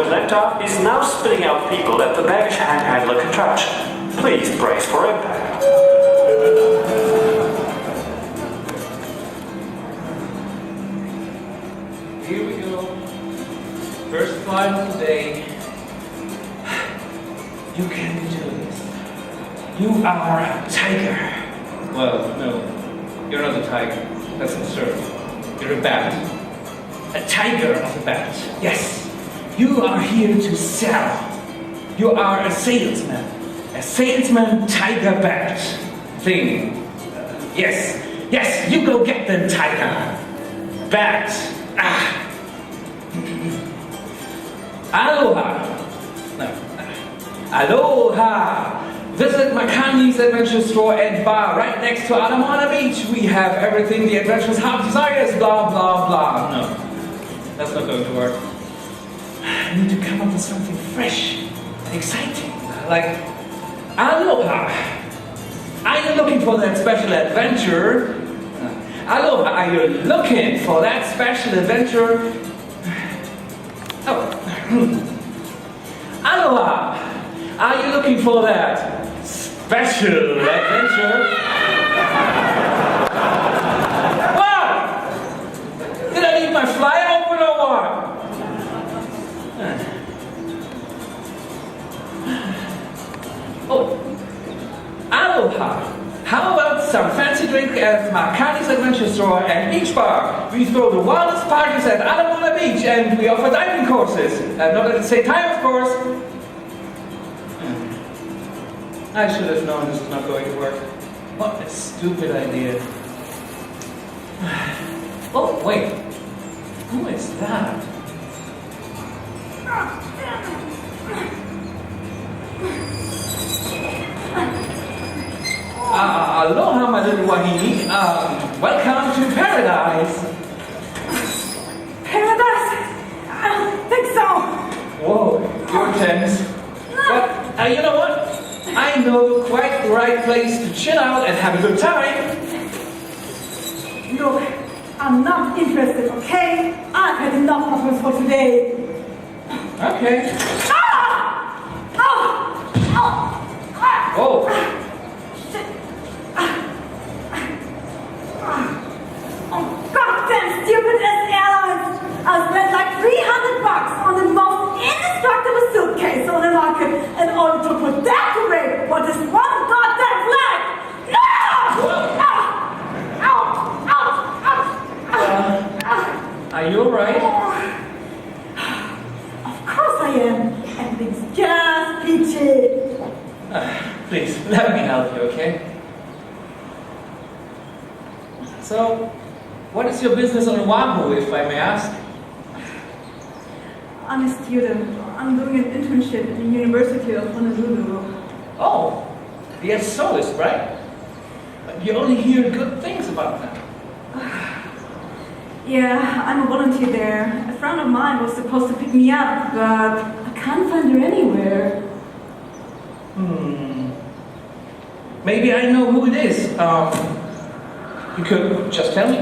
just left off is now spitting out people at the baggage handler contraption. Please brace for impact. Here we go. First flight of the day. You can do this. You are a tiger. Well, no. You're not a tiger. That's absurd. You're a bat. A tiger of a bat. Yes. You are here to sell. You are a salesman. A salesman tiger bat thing. Yes. Yes, you go get them, tiger. Bat. Aloha. No. Aloha. Visit Makani's Adventure Store and Bar right next to Alamana Beach. We have everything the adventurous heart desires. Blah, blah, blah. No. That's not going to work. I need to come up with something fresh and exciting. Like, Aloha. Are you looking for that special adventure? Aloha, are you looking for that special adventure? Oh. Aloha, are you looking for that special adventure? What? Did I leave my flyer open or what? Oh, aloha. How about some fancy drink at Makani's Adventure Store and Beach Bar? We throw the wildest parties at Alamana Beach and we offer diving courses. Not at the same time, of course. I should have known this was not going to work. What a stupid idea. Oh, wait. Who is that? Aloha, my little wahine. Welcome to paradise. Paradise? I don't think so. Whoa, you're tense. But, you know what? I know quite the right place to chill out and have a good time. Look, I'm not interested, okay? I've had enough offers for today. Okay. Oh. Oh, goddamn stupid airlines! I spent like $300 on the most indestructible suitcase on the market in order to put that away for this one goddamn flag! No! Are you alright? Of course I am. Everything's just peachy. Please, let me help you, okay? So, what is your business on Oahu, if I may ask? I'm a student. I'm doing an internship at the University of Honolulu. Oh, the escalates, right? But you only hear good things about them. Yeah, I'm a volunteer there. A friend of mine was supposed to pick me up, but I can't find her anywhere. Maybe I know who it is. You could just tell me.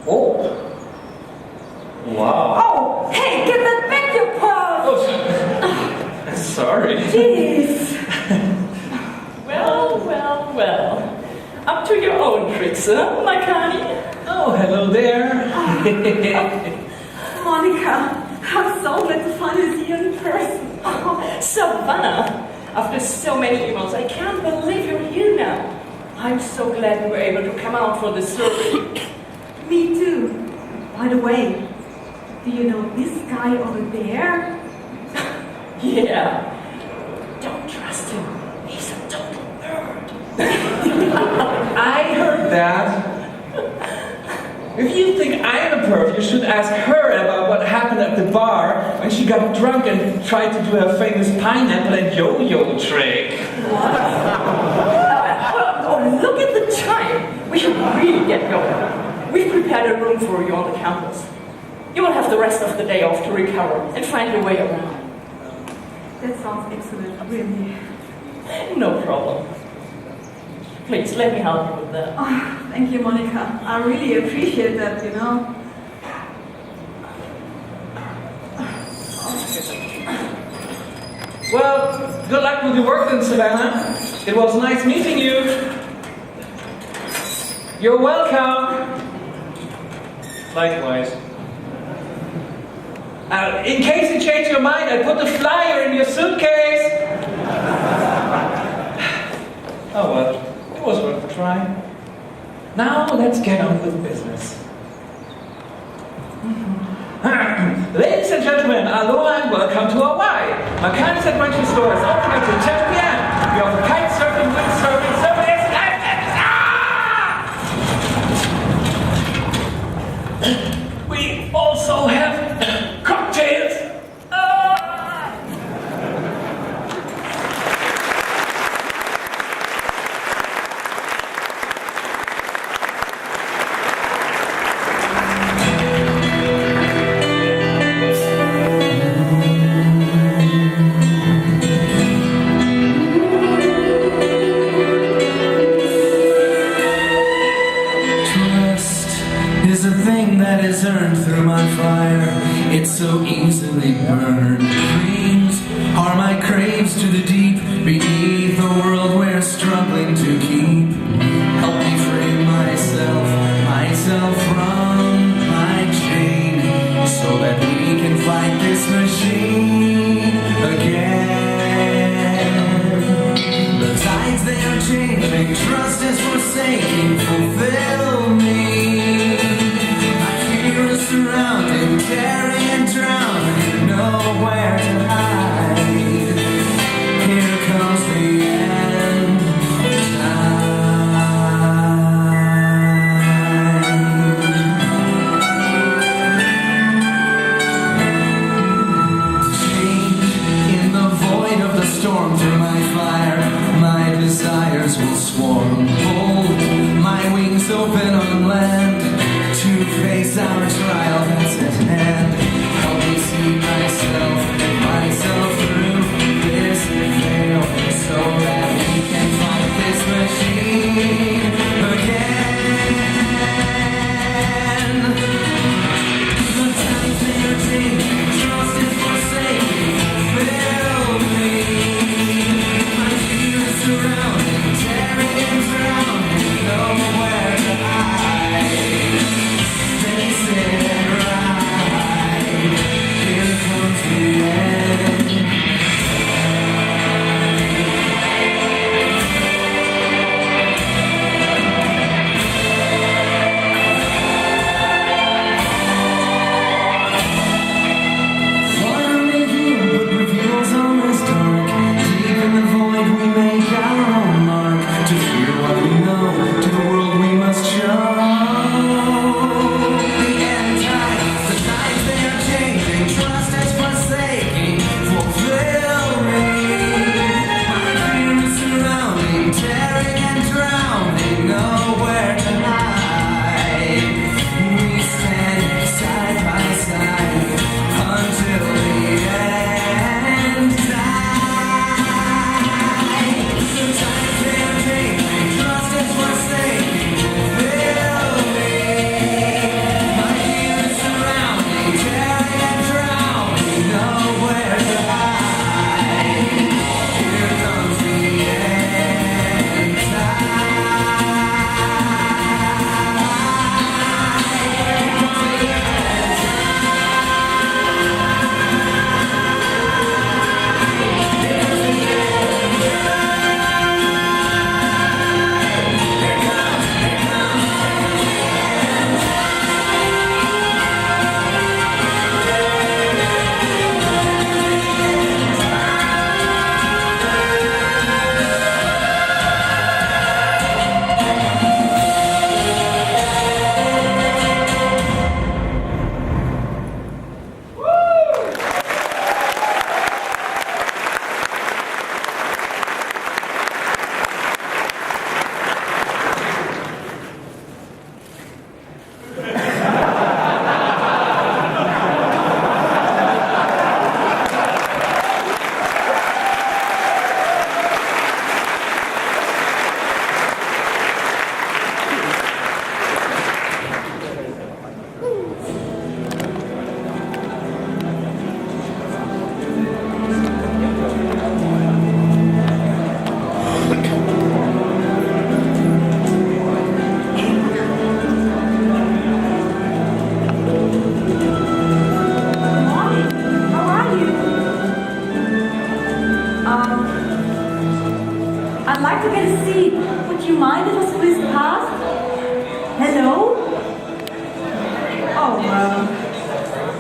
Oh. Wow. Oh, hey, give that back, you paw! Oh, sorry. Jeez. Well. Up to your own tricks, huh, Makani? Oh, hello there. Monica, I'm so glad to finally see you in person. Oh, Savannah, after so many emails, I can't believe you're here now. I'm so glad we were able to come out for this survey. Me too. By the way, do you know this guy over there? Yeah. Don't trust him. He's a total nerd. I heard that. If you think I'm a perv, you should ask her about what happened at the bar when she got drunk and tried to do her famous pineapple and yo-yo trick. Oh, look at the time. We should really get going. We've prepared a room for you on the campus. You will have the rest of the day off to recover and find your way around. That sounds excellent, really. No problem. Please, let me help you with that. Oh, thank you, Monica. I really appreciate that, you know. Well, good luck with your work then, Savannah. It was nice meeting you. You're welcome. Likewise. In case you change your mind, I put the flyer in your suitcase. Oh well, it was worth a try. Now let's get on with business. Ladies and gentlemen, aloha and welcome to Hawaii. Makani's Adventure Store is open until 10 p.m. We offer kite surfing, windsurfing, surfing, we also have cocktails. It's so easily burned. Dreams are my craves to the deep, beneath the world we're struggling to keep. Help me free myself from my chain, so that we can fight this machine again. The tides they are changing, trust is forsaking, fulfill me. Surrounding, tearing and drowning, nowhere to hide. Here comes the end of time. Change in the void of the storm through my fire. My desires will swarm. Hold my wings open on land to face our trial that's at hand. Help me see myself through this veil, so that we can fight this machine again. The times they are changing, trust is forsaking, fill me. My fear is surrounding, tearing and drowning, nowhere to hide. Face it right.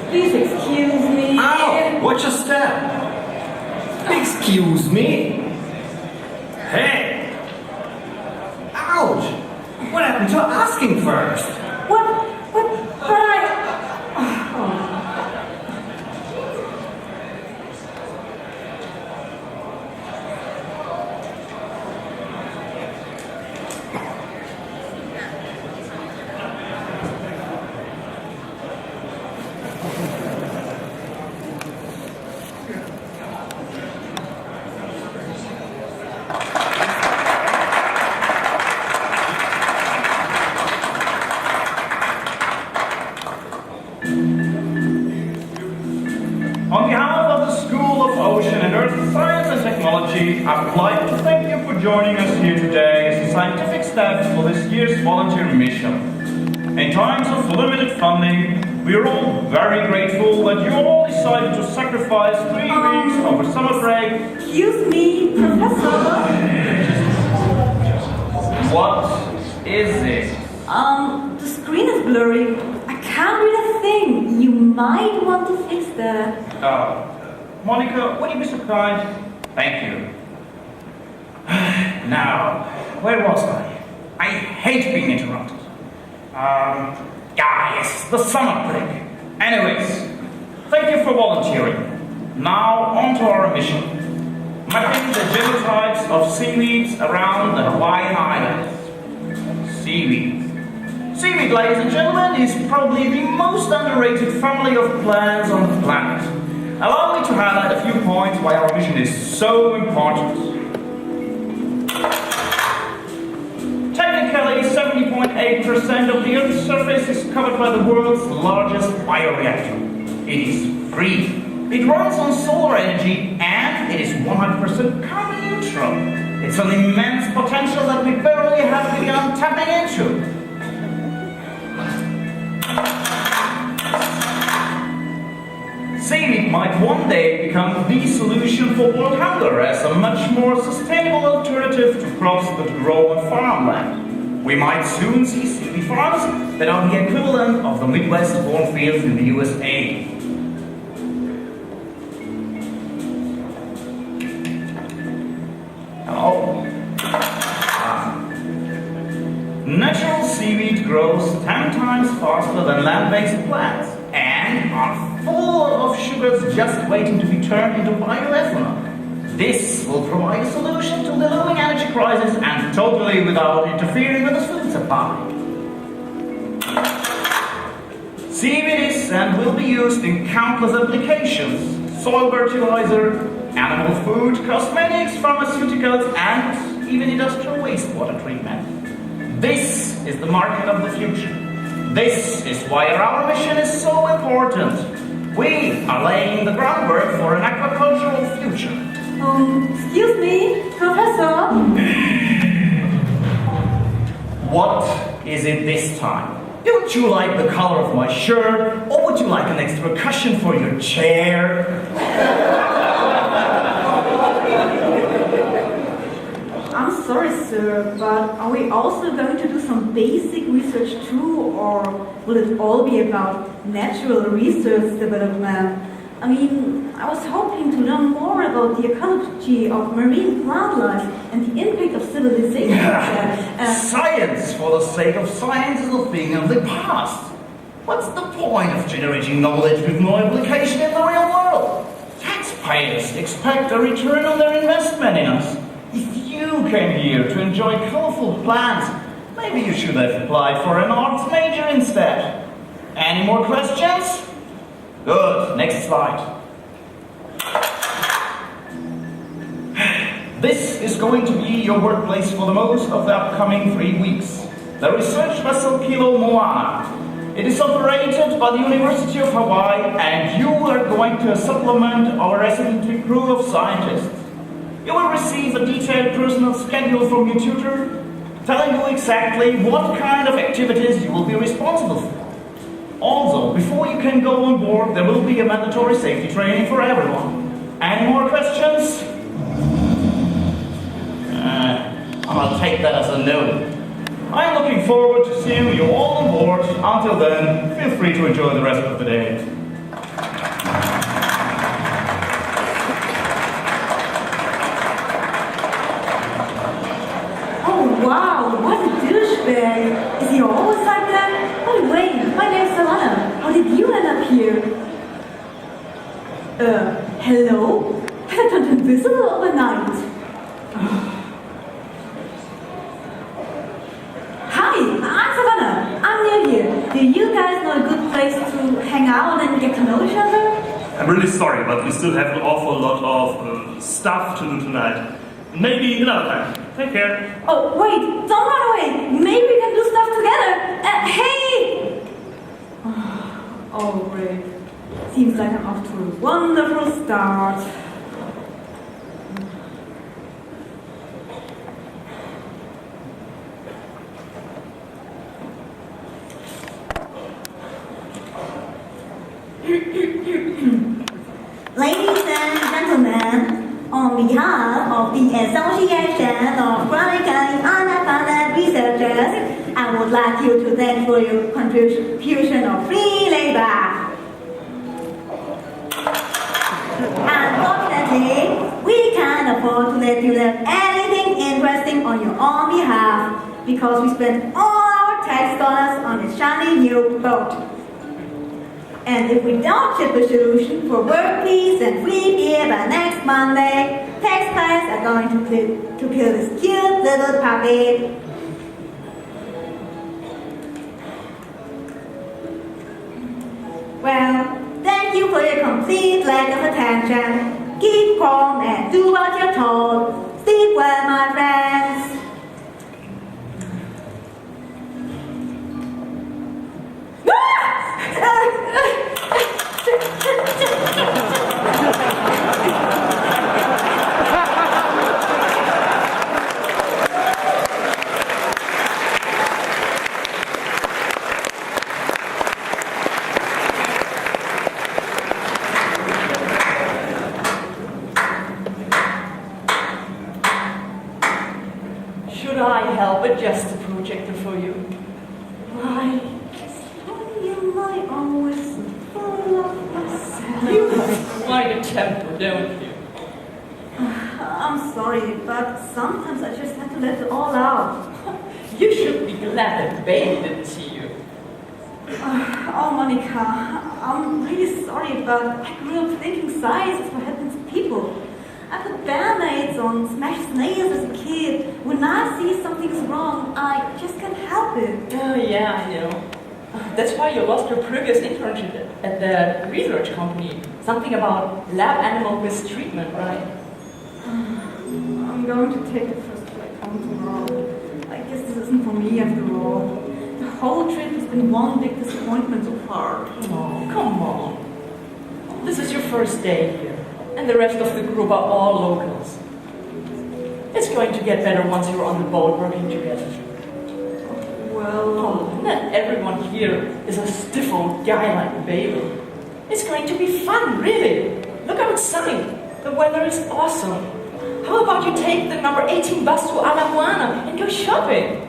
Please excuse me. Ow! Watch your step! Excuse me? Hey! Ouch! What happened to asking first? But I... Oh. On behalf of the School of Ocean and Earth Science and Technology, I would like to thank you for joining us here today as the scientific staff for this year's volunteer mission. In times of limited funding, we are all very grateful that you all decided to sacrifice 3 weeks of a summer break. Excuse me, Professor. What is it? The screen is blurry. I can't read a thing. You might want to fix that. Monica, would you be so kind? Thank you. Now, where was I? I hate being interrupted. Yes, the summer break. Anyways, thank you for volunteering. Now, on to our mission. Mapping the genotypes of seaweeds around the Hawaiian Islands. Seaweed. Seaweed, ladies and gentlemen, is probably the most underrated family of plants on the planet. Allow me to highlight a few points why our mission is so important. Technically, 70.8% of the Earth's surface is covered by the world's largest bioreactor. It is free. It runs on solar energy and it is 100% carbon neutral. It's an immense potential that we barely have begun tapping into. Seaweed might one day become the solution for world hunger as a much more sustainable alternative to crops that grow on farmland. We might soon see seaweed farms that are the equivalent of the Midwest cornfields in the USA. Hello? Natural seaweed grows 10 times faster than land-based plants and are full of sugars just waiting to be turned into bioethanol. This will provide a solution to the looming energy crisis and totally without interfering with the food supply. Seaweed is and will be used in countless applications: soil fertilizer, animal food, cosmetics, pharmaceuticals, and even industrial wastewater treatment. This is the market of the future. This is why our mission is so important. We are laying the groundwork for an aquacultural future. Excuse me, Professor. What is it this time? Don't you like the color of my shirt? Or would you like an extra cushion for your chair? I'm sorry, sir, but are we also going to do some basic research too, or will it all be about natural research development? I mean, I was hoping to learn more about the ecology of marine plant life and the impact of civilization. Science for the sake of science is a thing of the past. What's the point of generating knowledge with no application in the real world? Taxpayers expect a return on their investment in us. If you came here to enjoy colorful plants, maybe you should have applied for an arts major instead. Any more questions? Good, next slide. This is going to be your workplace for the most of the upcoming 3 weeks. The research vessel Kilo Moana. It is operated by the University of Hawaii, and you are going to supplement our residency crew of scientists. You will receive a detailed personal schedule from your tutor, telling you exactly what kind of activities you will be responsible for. Also, before you can go on board, there will be a mandatory safety training for everyone. Any more questions? I'll take that as a no. I am looking forward to seeing you all on board. Until then, feel free to enjoy the rest of the day. Oh wow, what a douchebag! Is he always like that? By the way, my name's Savannah. How did you end up here? Hello? I turned invisible overnight. Hi, I'm Savannah. I'm new here. Do you guys know a good place to hang out and get to know each other? I'm really sorry, but we still have an awful lot of stuff to do tonight. Maybe another time. Take care. Oh, wait, don't run away. Maybe we can do stuff together. Hey! Oh, great. Seems like I'm off to a wonderful start. Ladies and gentlemen, on behalf of the Association of Chronically Unfunded Researchers, I would like you to thank for your contribution of free labor. Unfortunately, we can't afford to let you learn anything interesting on your own behalf because we spent all our tax dollars on this shiny new boat. And if we don't ship a solution for work peace and free beer by next Monday, taxpayers are going to kill this cute little puppy. Well, thank you for your complete lack of attention. Keep calm and do what you're told. Sleep well, my friends. Should I help adjust the projector for you? Why, you might always fall off myself. You have quite a temper, don't you? I'm sorry, but sometimes I just have to let it all out. You should be glad that Babe didn't see you. Oh, Monica, I'm really sorry, but I grew up thinking science is what happens to people. I put band-aids on, smashed nails as a kid. When I see something's wrong, I just can't help it. Oh, yeah, I know. That's why you lost your previous internship at the research company. Something about lab animal mistreatment, right? I'm going to take the first flight home tomorrow. I guess this isn't for me after all. The whole trip has been one big disappointment so far. Oh, come on. This is your first day here, and the rest of the group are all locals. It's going to get better once you're on the boat working together. Well, Oh, not everyone here is a stiff old guy like Bailey. It's going to be fun, really. Look outside. The weather is awesome. How about you take the number 18 bus to Alamoana and go shopping?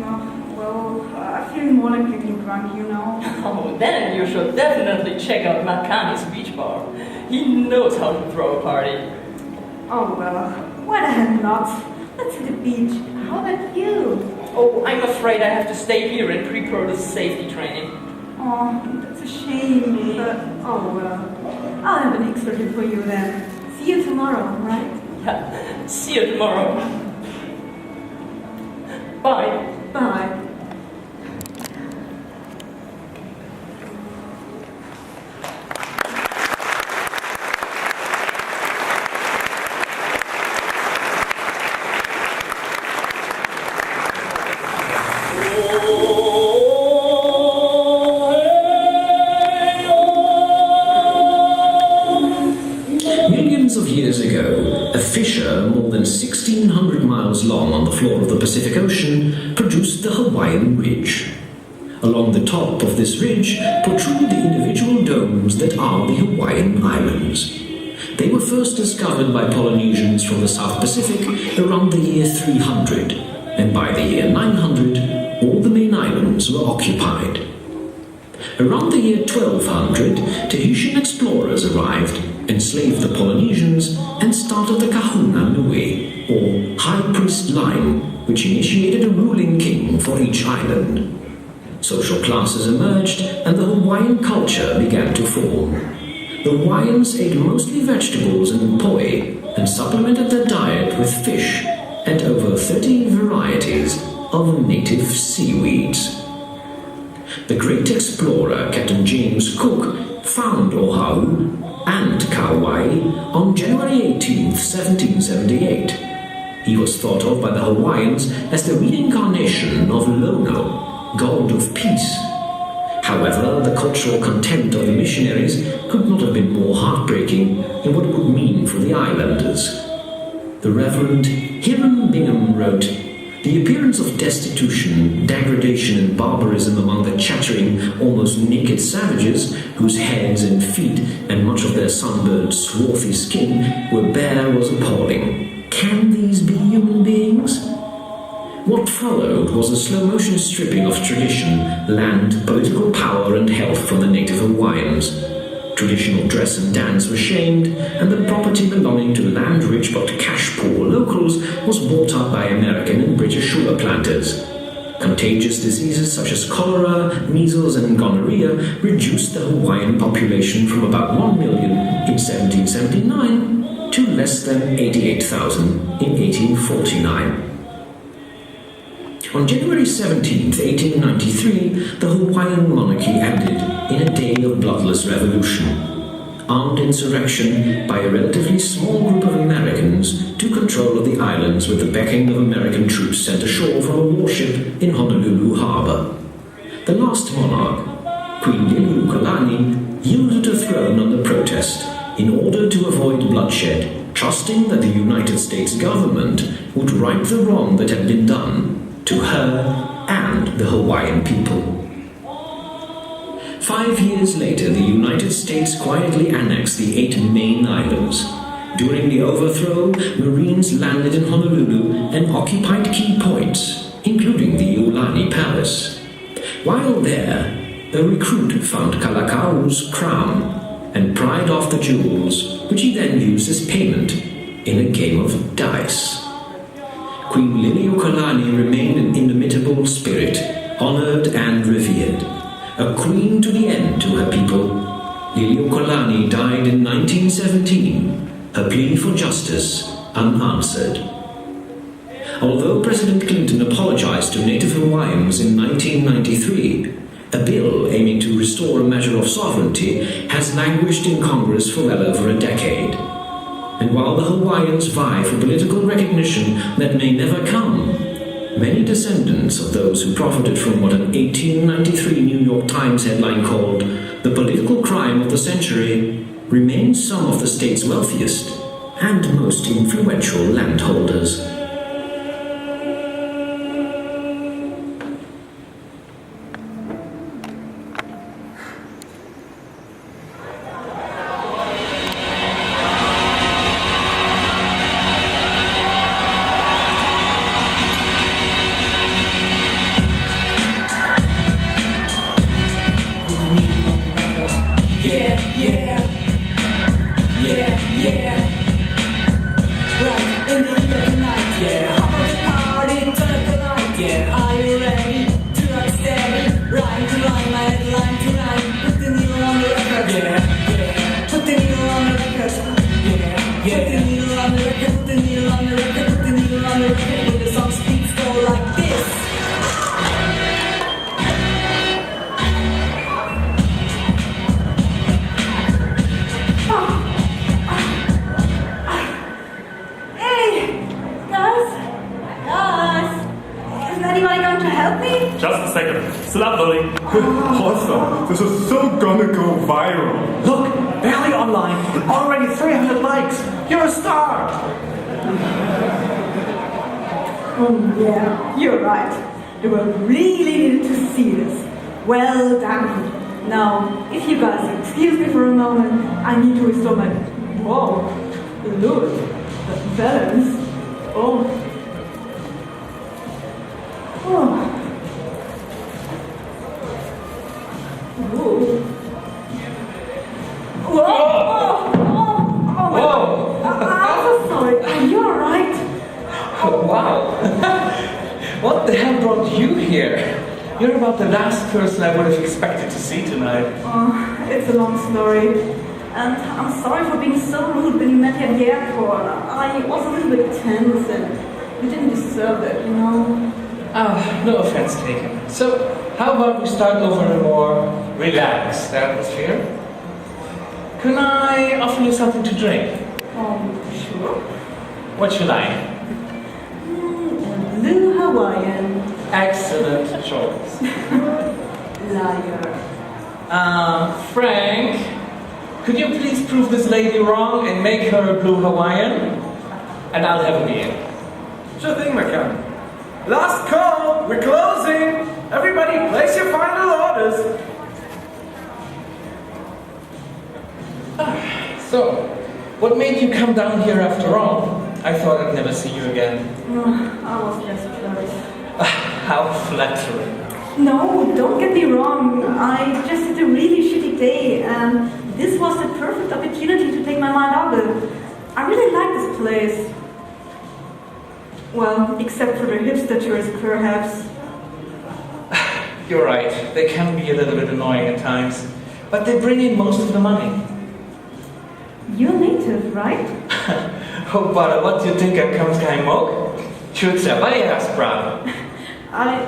no, well, I feel more like getting drunk, you know. Oh, then you should definitely check out Makani's beach bar. He knows how to throw a party. Oh well, why the heck not? Let's hit the beach. How about you? Oh, I'm afraid I have to stay here and prepare the safety training. Oh, that's a shame, but oh well. I'll have an extra trip for you then. See you tomorrow, right? Yeah. See you tomorrow. Bye. Bye. Millions of years ago, a fissure more than 1,600 miles long on the floor of the Pacific Ocean produced the Hawaiian Ridge. Along the top of this ridge protrude the individual domes that are the Hawaiian Islands. They were first discovered by Polynesians from the South Pacific around the year 300. and by the year 900, all the main islands were occupied. Around the year 1200, Tahitian explorers arrived, enslaved the Polynesians, and started the Kahuna Nui, or High Priest line, which initiated a ruling king for each island. Social classes emerged, and the Hawaiian culture began to form. The Hawaiians ate mostly vegetables and poi, and supplemented their diet with fish and over 30 varieties of native seaweeds. The great explorer Captain James Cook found Oahu and Kauai on January 18, 1778. He was thought of by the Hawaiians as the reincarnation of Lono, god of peace. However, the cultural contempt of the missionaries could not have been more heartbreaking in what it would mean for the islanders. The Reverend Hiram Bingham wrote, "The appearance of destitution, degradation and barbarism among the chattering, almost naked savages, whose heads and feet and much of their sunburned, swarthy skin were bare, was appalling. Can these be human beings?" What followed was a slow-motion stripping of tradition, land, political power and health from the native Hawaiians. Traditional dress and dance were shamed, and the property belonging to land-rich but cash-poor locals was bought up by American and British sugar planters. Contagious diseases such as cholera, measles and gonorrhea reduced the Hawaiian population from about 1 million in 1779 to less than 88,000 in 1849. On January 17, 1893, the Hawaiian monarchy ended in a day of bloodless revolution. Armed insurrection by a relatively small group of Americans took control of the islands with the backing of American troops sent ashore from a warship in Honolulu Harbor. The last monarch, Queen Liliuokalani, yielded a throne under protest in order to avoid bloodshed, trusting that the United States government would right the wrong that had been done to her and the Hawaiian people. 5 years later, the United States quietly annexed the 8 main islands. During the overthrow, Marines landed in Honolulu and occupied key points, including the Iolani Palace. While there, the recruit found Kalakau's crown and pried off the jewels, which he then used as payment in a game of dice. Queen Liliuokalani remained an inimitable spirit, honored and revered. A queen to the end to her people, Liliuokalani died in 1917, her plea for justice unanswered. Although President Clinton apologized to native Hawaiians in 1993, a bill aiming to restore a measure of sovereignty has languished in Congress for well over a decade. And while the Hawaiians vie for political recognition that may never come, many descendants of those who profited from what an 1893 New York Times headline called "the political crime of the century" remain some of the state's wealthiest and most influential landholders. Just a second. Still uploading. Awesome. This is so gonna go viral. Look, barely online, already 300 likes. You're a star. Oh yeah, you're right. They were really needed to see this. Well done. Now, if you guys excuse me for a moment, I need to restore my... Whoa, look, the balance. Oh. Whoa! I'm so sorry. Are you alright? Oh, wow! What the hell brought you here? You're about the last person I would have expected to see tonight. Oh, it's a long story. And I'm sorry for being so rude when you met me at the airport. I was a little bit tense and you didn't deserve it, you know? No offense taken. So, how about we start over in a more relaxed atmosphere? Can I offer you something to drink? Sure. What you like? A blue Hawaiian. Excellent choice. Liar. Frank, could you please prove this lady wrong and make her a blue Hawaiian? And I'll have a beer. Sure thing, McCann. Last call! We're closing! Everybody, place your final orders! So, what made you come down here after all? I thought I'd never see you again. I was just flirting. How flattering. No, don't get me wrong. I just had a really shitty day, and this was the perfect opportunity to take my mind off it. I really like this place. Well, except for the hipster tourists, perhaps. You're right. They can be a little bit annoying at times, but they bring in most of the money. You're native, right? Oh, but what do you think I come to Mok? Should I ask, brother? I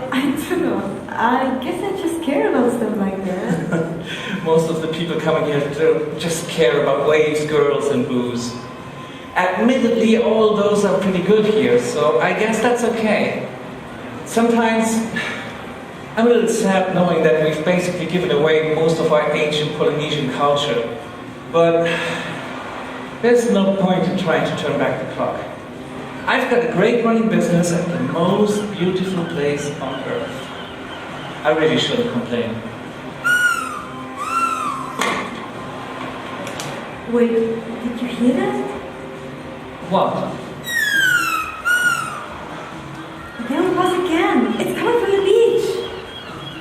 don't know. I guess I just care about stuff like that. Most of the people coming here do just care about waves, girls, and booze. Admittedly, all those are pretty good here, so I guess that's okay. Sometimes I'm a little sad knowing that we've basically given away most of our ancient Polynesian culture. But there's no point in trying to turn back the clock. I've got a great running business at the most beautiful place on earth. I really shouldn't complain. Wait, did you hear that? What? There it was again. It's coming from the beach.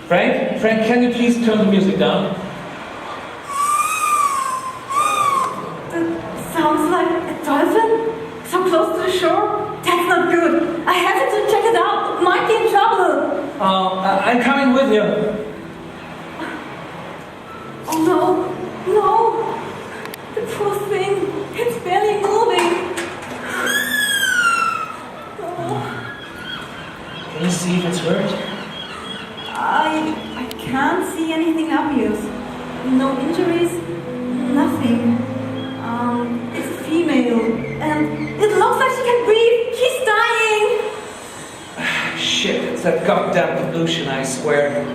Frank, can you please turn the music down? That sounds like a dolphin. So close to the shore. That's not good. I have to check it out. It might be in trouble. I'm coming with you. Oh no, no. The poor thing. It's barely moving. Can you see if it's hurt? I can't see anything obvious. No injuries, nothing. It's a female, and it looks like she can breathe. She's dying. Shit, it's that goddamn pollution, I swear.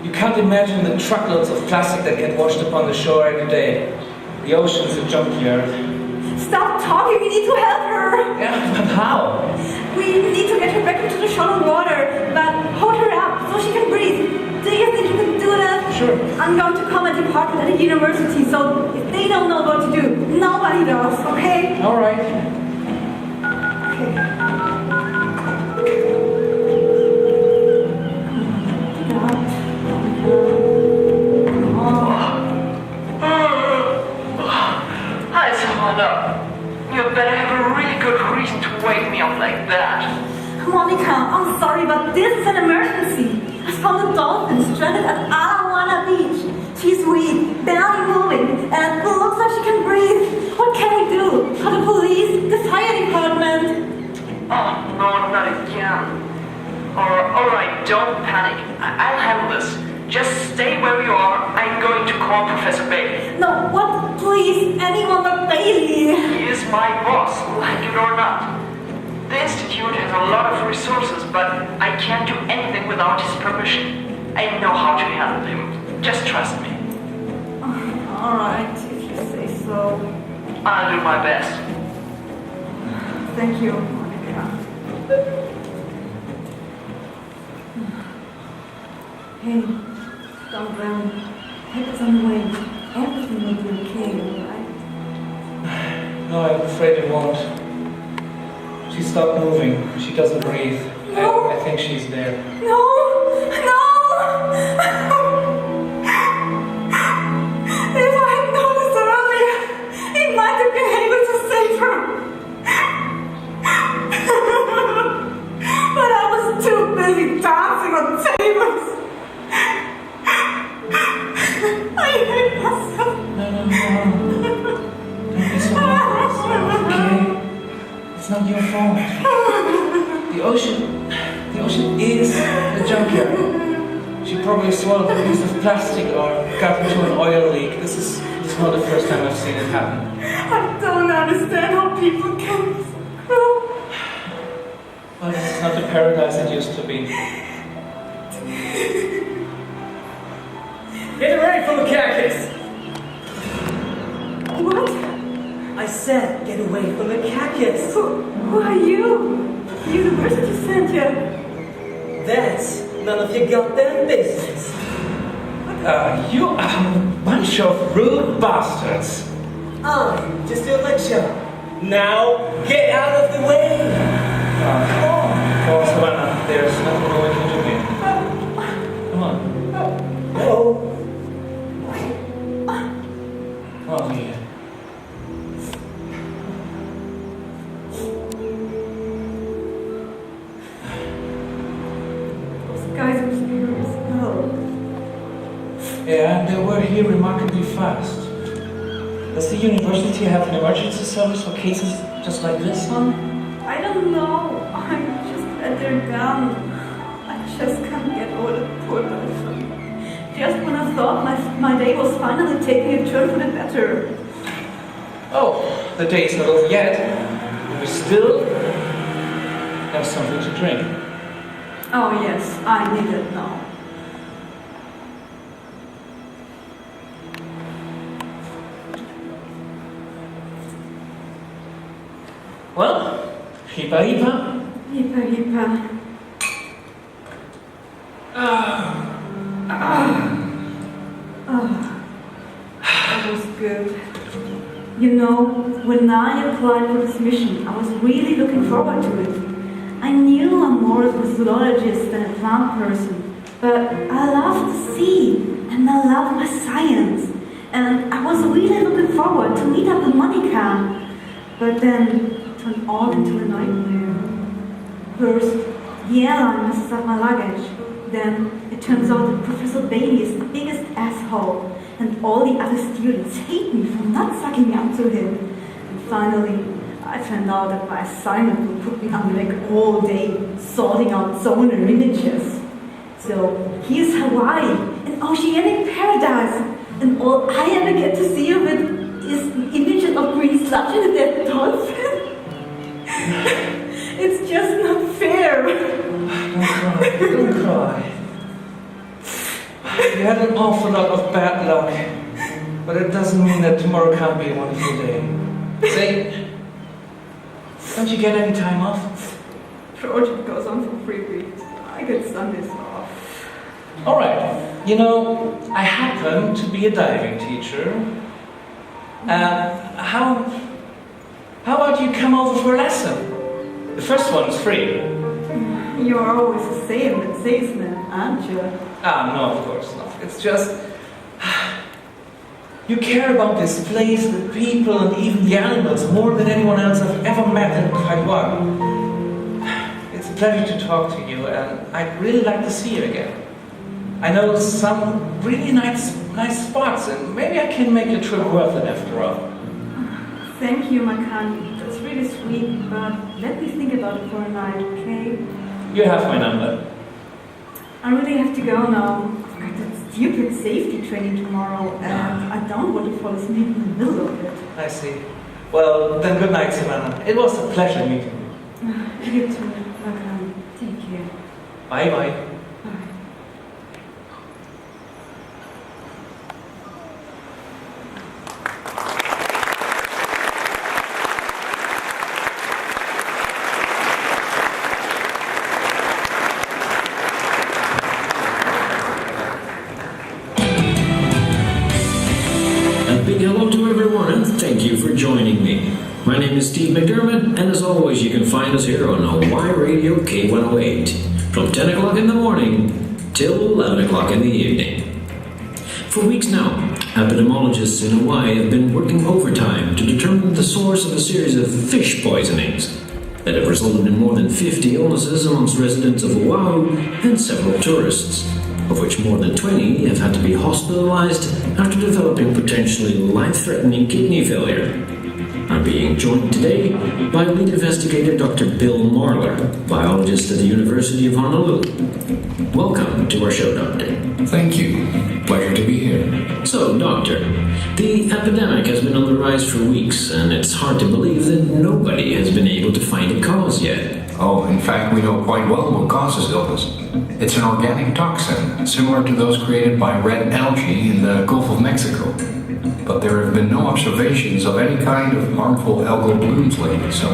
You can't imagine the truckloads of plastic that get washed upon the shore every day. The ocean's a junkyard. Stop talking, we need to help her. Yeah, but how? We need to get her back into the shallow water, but hold her up so she can breathe. Do you think you can do that? Sure. I'm going to call my department at the university, so if they don't know what to do, nobody does, okay? All right. Okay. Hi, Samantha. You better have a really good reason to wake me up like that. Monica, I'm sorry, but this is an emergency. I found a dolphin stranded at Alawana Beach. She's weak, barely moving, and it looks like she can breathe. What can we do? Call the police? The fire department? Oh, no, not again. Alright, don't panic. I'll handle this. Just stay where you are. I'm going to call Professor Bailey. No, what? Please, anyone but Bailey. He is my boss, like it or not. The Institute has a lot of resources, but I can't do anything without his permission. I know how to handle him. Just trust me. Alright, if you say so. I'll do my best. Thank you, Monica. Hey, don't run. Help is on the way. Everything will be okay, alright? No, I'm afraid it won't. She stopped moving. She doesn't breathe. No. I think think she's there. No! No! If I had noticed earlier, he might have been able to save her. But I was too busy dancing on tables. I hate myself. No. Don't be so nervous, okay? It's not your fault. The ocean is a junkyard. She probably swallowed a piece of plastic or got into an oil leak. This is not the first time I've seen it happen. I don't understand how people can be so cruel. Well, this is not the paradise it used to be. Get ready for the cactus. What? I said, get away from the cactus. Who are you? University sent you. That's none of your goddamn business. You are a bunch of rude bastards. I'm just your lecturer. Now, get out of the way. Come on, Savannah. There's nothing more we can do here. Come on. No. Come on, Mia. Those guys were pure as hell. Yeah, and they were here remarkably fast. Does the university have an emergency service for cases just like this one? I don't know. I'm just at their gun. I just can't get over the poor person. Just when I thought my day was finally taking a turn for the better. Oh, the day is not over yet. We still have something to drink. Oh yes, I need it now. Well, hipa hipa. Hippa hippa. That was good. You know, when I applied for this mission, I was really looking forward to it. I knew I'm more of a zoologist than a plant person, but I love the sea and I love my science. And I was really looking forward to meet up with Monica. But then it turned all into a nightmare. First, the airline messes up my luggage. Then it turns out that Professor Bailey is the biggest asshole, and all the other students hate me for not sucking up to him. And finally, I found out that my assignment would put me on like all day, sorting out sonar images. So here's Hawaii, an oceanic paradise, and all I ever get to see of it is the images of green sludge and a dead dolphin. It's just not fair. Don't cry. You had an awful lot of bad luck, but it doesn't mean that tomorrow can't be a wonderful day. Say, don't you get any time off? Project goes on for 3 weeks. I get Sundays off. All right. You know, I happen to be a diving teacher. How about you come over for a lesson? The first one's free. You're always the same with salesman, aren't you? No, of course not. It's just you care about this place, the people, and even the animals more than anyone else I've ever met in Taiwan. It's a pleasure to talk to you, and I'd really like to see you again. I know some really nice spots, and maybe I can make your trip worth it after all. Thank you, Makani. That's really sweet, but let me think about it for a night, okay? You have my number. I really have to go now. I've got that stupid safety training tomorrow, and I don't want to fall asleep in the middle of it. I see. Well, then good night, Savannah. It was a pleasure meeting you. You too, Makani. Take care. Bye-bye. Bye. Hello to everyone and thank you for joining me. My name is Steve McDermott and as always you can find us here on Hawaii Radio K108. from 10 o'clock in the morning till 11 o'clock in the evening. For weeks now, epidemiologists in Hawaii have been working overtime to determine the source of a series of fish poisonings that have resulted in more than 50 illnesses amongst residents of Oahu and several tourists, of which more than 20 have had to be hospitalized after developing potentially life-threatening kidney failure. I'm being joined today by lead investigator Dr. Bill Marler, biologist at the University of Honolulu. Welcome to our show, Doctor. Thank you. Pleasure to be here. So, Doctor, the epidemic has been on the rise for weeks, and it's hard to believe that nobody has been able to find a cause yet. Oh, in fact, we know quite well what causes illness. It's an organic toxin, similar to those created by red algae in the Gulf of Mexico. But there have been no observations of any kind of harmful algal blooms lately, so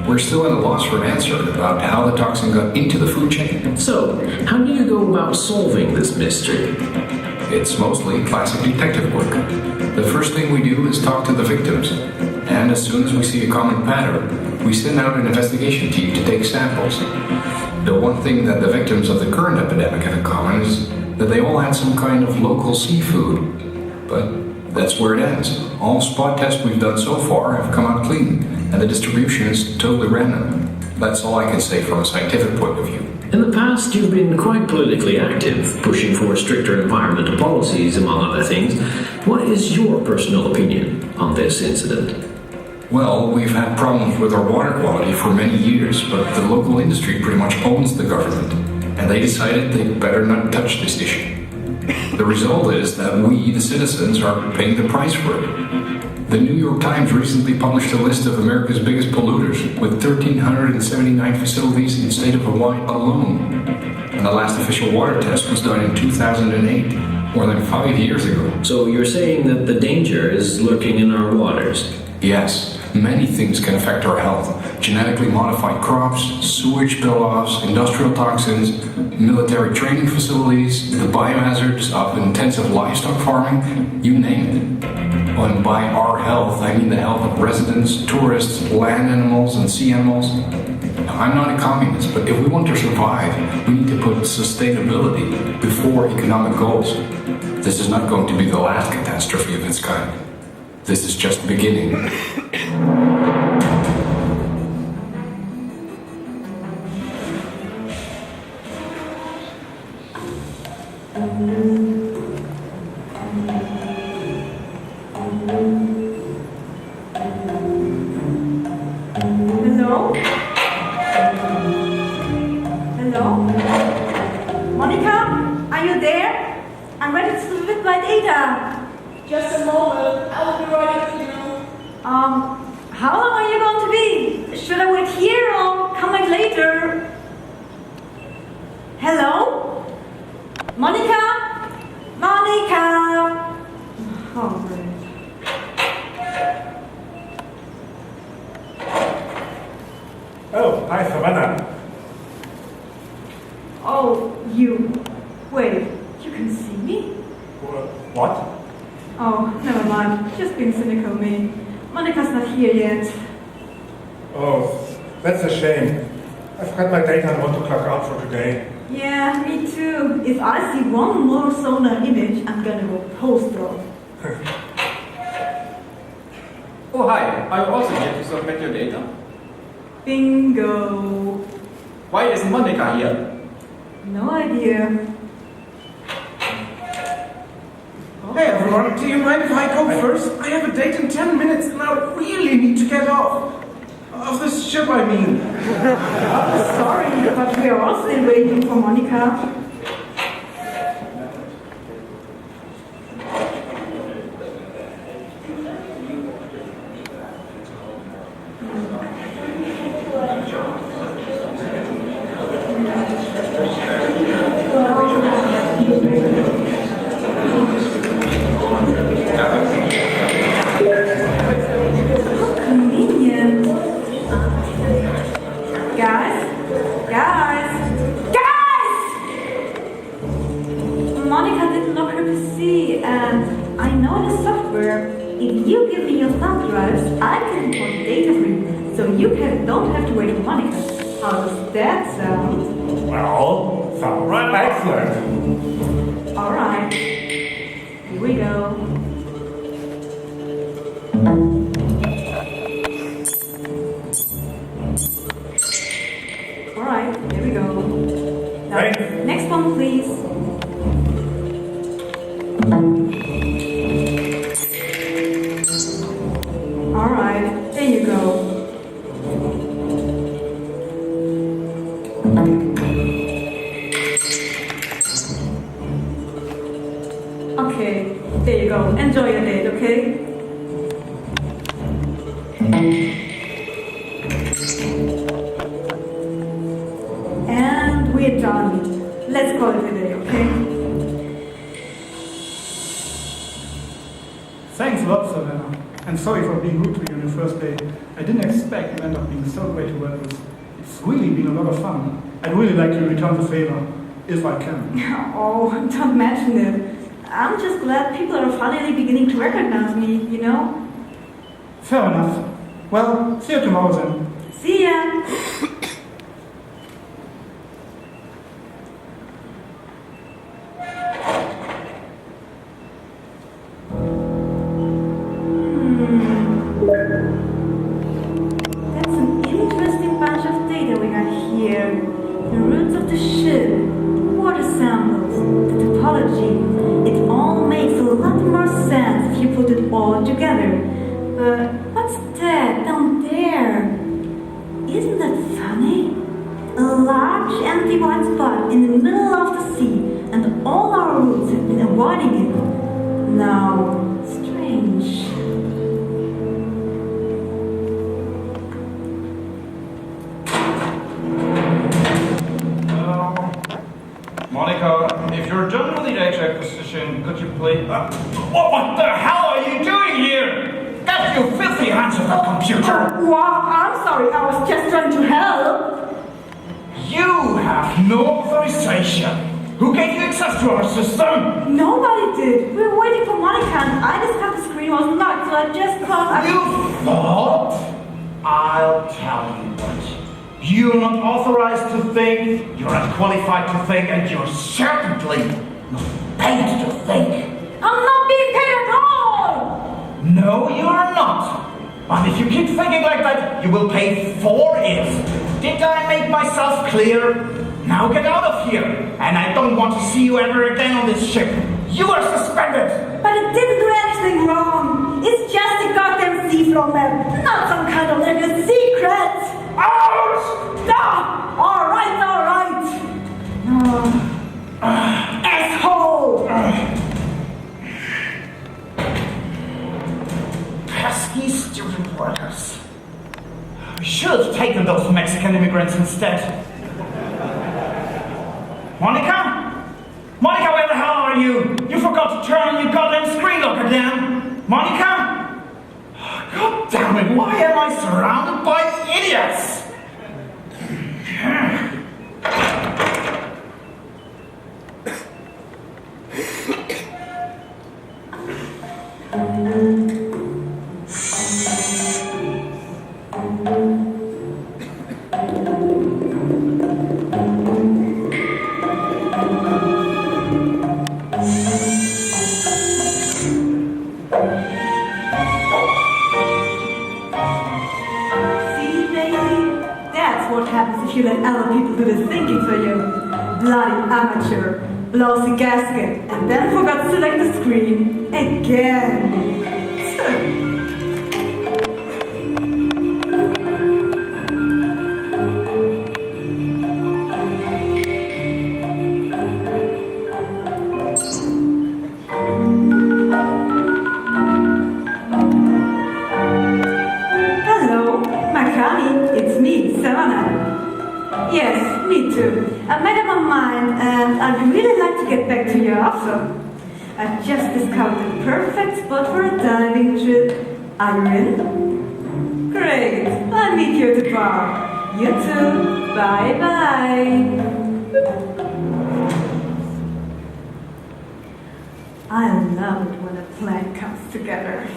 we're still at a loss for an answer about how the toxin got into the food chain. So, how do you go about solving this mystery? It's mostly classic detective work. The first thing we do is talk to the victims, and as soon as we see a common pattern, we send out an investigation team to take samples. The one thing that the victims of the current epidemic have in common is that they all had some kind of local seafood. But that's where it ends. All spot tests we've done so far have come out clean, and the distribution is totally random. That's all I can say from a scientific point of view. In the past, you've been quite politically active, pushing for stricter environmental policies, among other things. What is your personal opinion on this incident? Well, we've had problems with our water quality for many years, but the local industry pretty much owns the government, and they decided they better not touch this issue. The result is that we, the citizens, are paying the price for it. The New York Times recently published a list of America's biggest polluters, with 1,379 facilities in the state of Hawaii alone. And the last official water test was done in 2008, more than 5 years ago. So you're saying that the danger is lurking in our waters? Yes. Many things can affect our health. Genetically modified crops, sewage spill-offs, industrial toxins, military training facilities, the biohazards of intensive livestock farming, you name it. And by our health, I mean the health of residents, tourists, land animals, and sea animals. Now, I'm not a communist, but if we want to survive, we need to put sustainability before economic goals. This is not going to be the last catastrophe of its kind. This is just the beginning. Hello? Hello? Monica, are you there? I'm ready to submit my data. Just a moment, I'll be right with you. How long are you going to be? Should I wait here or come back later? Hello? Monica? Monica! Oh, great. Oh, hi, Savannah. Oh, you. Wait, you can see me? What? Oh, never mind. Just being cynical, me. Monica's not here yet. Oh, that's a shame. I've got my data and want to clock out for today. Yeah, me too. If I see one more sonar image, I'm gonna go postal. Oh, hi. Are you also here to submit your data? Bingo. Why isn't Monica here? No idea. Hey everyone, do you mind if I go first? I have a date in 10 minutes and I really need to get off. Of this ship, I mean. Oh, sorry, but we are all still waiting for Monica. Don't have to wait for Monica. How does that sound? Well, sounds excellent. All right. Here we go. All right, here we go. Now, Thanks. next one, please. All right, there you go. Okay, there you go. Enjoy your date, okay? And we're done. Let's call it a day, okay? Thanks a lot, Savannah. And sorry for being rude to you on your first date. I didn't expect you end up being so great to work with. It's really been a lot of fun. I'd really like to return the favor, if I can. Oh, don't mention it. I'm just glad people are finally beginning to recognize me, you know? Fair enough. Well, see you tomorrow then. See ya! That's an interesting bunch of data we got here. The roots of the ship, water samples, the topology. It all makes a lot more sense if you put it all together. But what's that down there? Isn't that funny? A large empty white spot in the middle of the sea, and all our routes have been avoiding it. Now, strange. Monica, if you're done with the data acquisition, could you please... what the hell are you doing here? Get your filthy hands off the computer! Oh, wow, I'm sorry, I was just trying to help. You have no authorization. Who gave you access to our system? Nobody did. We were waiting for Monica and I discovered the screen was locked, so I just thought You thought? I'll tell you what. You're not authorized to think, you're not qualified to think, and you're certainly not paid to think. I'm not being paid at all! No, you're not. And if you keep thinking like that, you will pay for it. Did I make myself clear? Now get out of here, and I don't want to see you ever again on this ship. You are suspended. But it didn't do anything wrong. It's just a goddamn seafloor map, not some kind of little secret. Out! Stop! All right. Asshole! Pesky, stupid workers. We should have taken those Mexican immigrants instead. Monica? Monica, where the hell are you? You forgot to turn on your goddamn screen locker, damn! Monica? God damn it, why am I surrounded by idiots? If you let other people do the thinking for you. Bloody amateur. Blows the gasket and then forgot to select the screen. Again. Hello, Makani. It's me, Savannah. Yes, me too. I've made up my mind and I'd really like to get back to your offer. I've just discovered the perfect spot for a diving trip. Are you in? Great. I'll meet you at the bar. You too. Bye-bye. I love it when a plan comes together.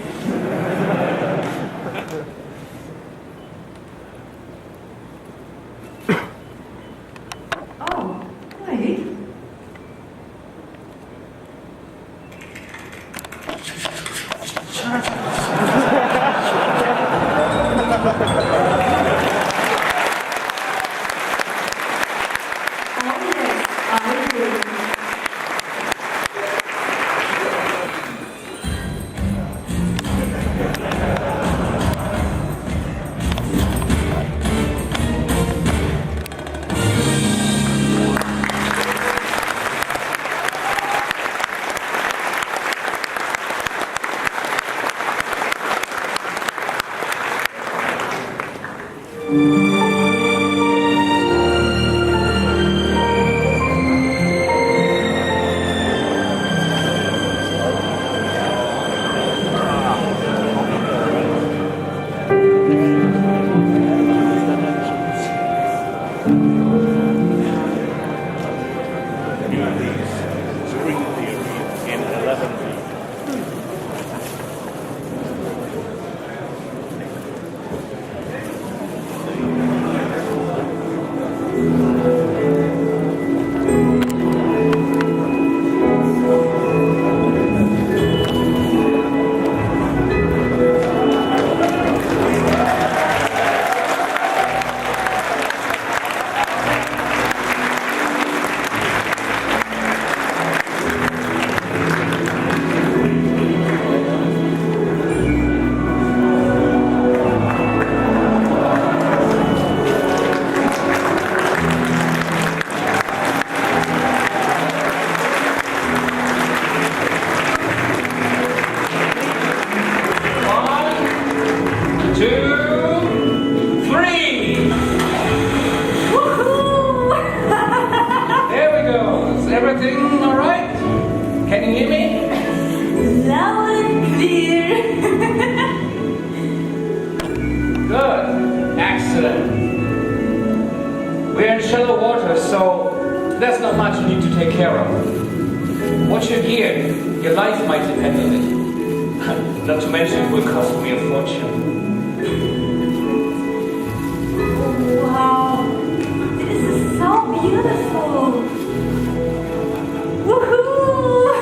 So, there's not much you need to take care of. Watch your gear. Your life might depend on it. Not to mention it will cost me a fortune. Wow, this is so beautiful. Woohoo!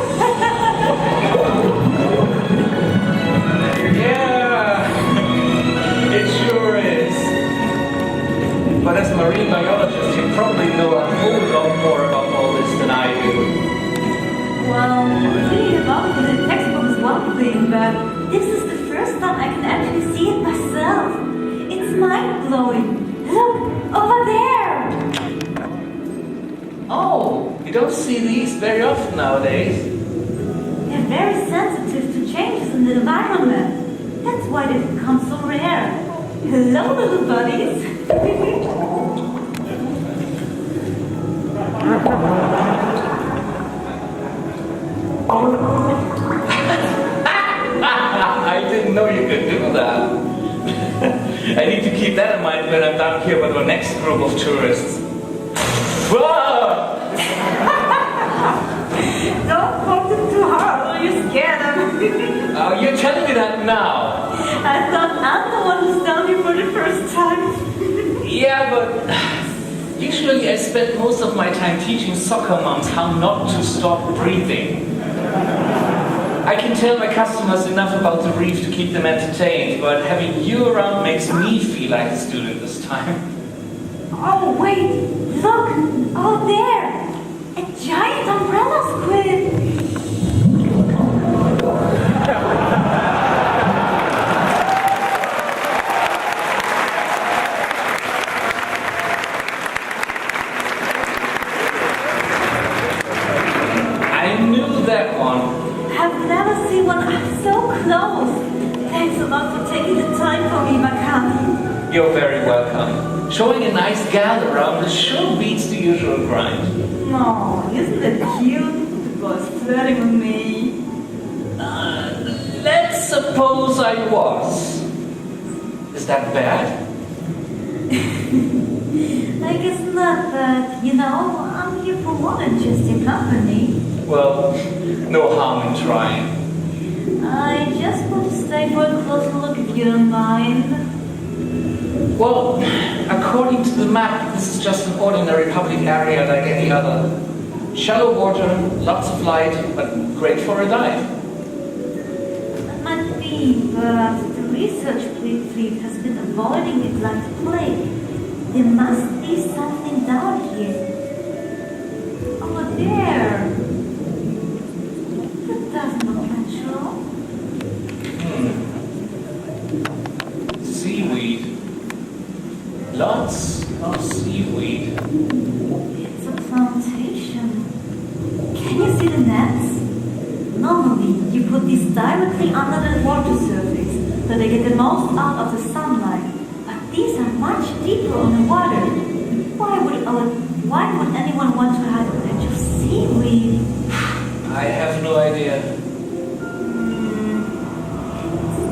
Yeah, it sure is. But as a marine biologist, you probably know a whole lot more about all this than I do. Well, reading about it in the textbook is one thing, but this is the first time I can actually see it myself. It's mind-blowing. Look, over there! Oh, you don't see these very often nowadays. They're very sensitive to changes in the environment. That's why they become so rare. Hello, little buddies. I didn't know you could do that. I need to keep that in mind when I'm down here with the next group of tourists. Whoa! Don't poke them too hard or you scare them. Oh, you're telling me that now? I thought I'm the one who's down here for the first time. Yeah, but usually I spend most of my time teaching soccer moms how not to stop breathing. I can tell my customers enough about the reef to keep them entertained, but having you around makes me feel like a student this time. Oh, wait, look, out there, a giant umbrella squid. I knew that one. I've never seen one up so close. Thanks a lot for taking the time for me, Makani. You're very welcome. Showing a nice gal around sure beats the usual grind. Aw, isn't it cute? The boy's flirting with me. Let's suppose I was. Is that bad? I guess not, but you know, I'm here for more than just your company. Well, no harm in trying. I just want to stay for a closer look if you don't mind. Well, according to the map, this is just an ordinary public area like any other. Shallow water, lots of light, but great for a dive. That might be, but the research fleet has been avoiding it like the plague. There must be something down here. Over there. That doesn't look natural. Seaweed. Lots of seaweed. It's a plantation. Can you see the nets? Normally, you put these directly under the water surface so they get the most out of the sunlight. But these are much deeper on the water. Why would anyone want to have a patch of seaweed? I have no idea. It's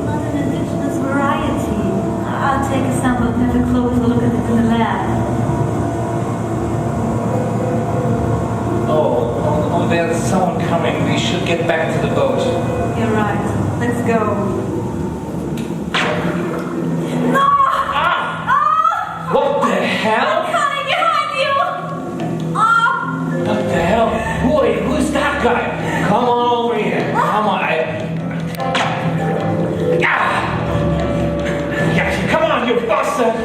not an indigenous variety. I'll take a sample and have a closer look at it in the lab. Oh, there's someone coming. We should get back to the boat. You're right. Let's go. No! Ah! What the hell? I'm coming behind you! Oh! What the hell? Who's that guy? Come on over here. Come on. Yeah, come on, you bastard!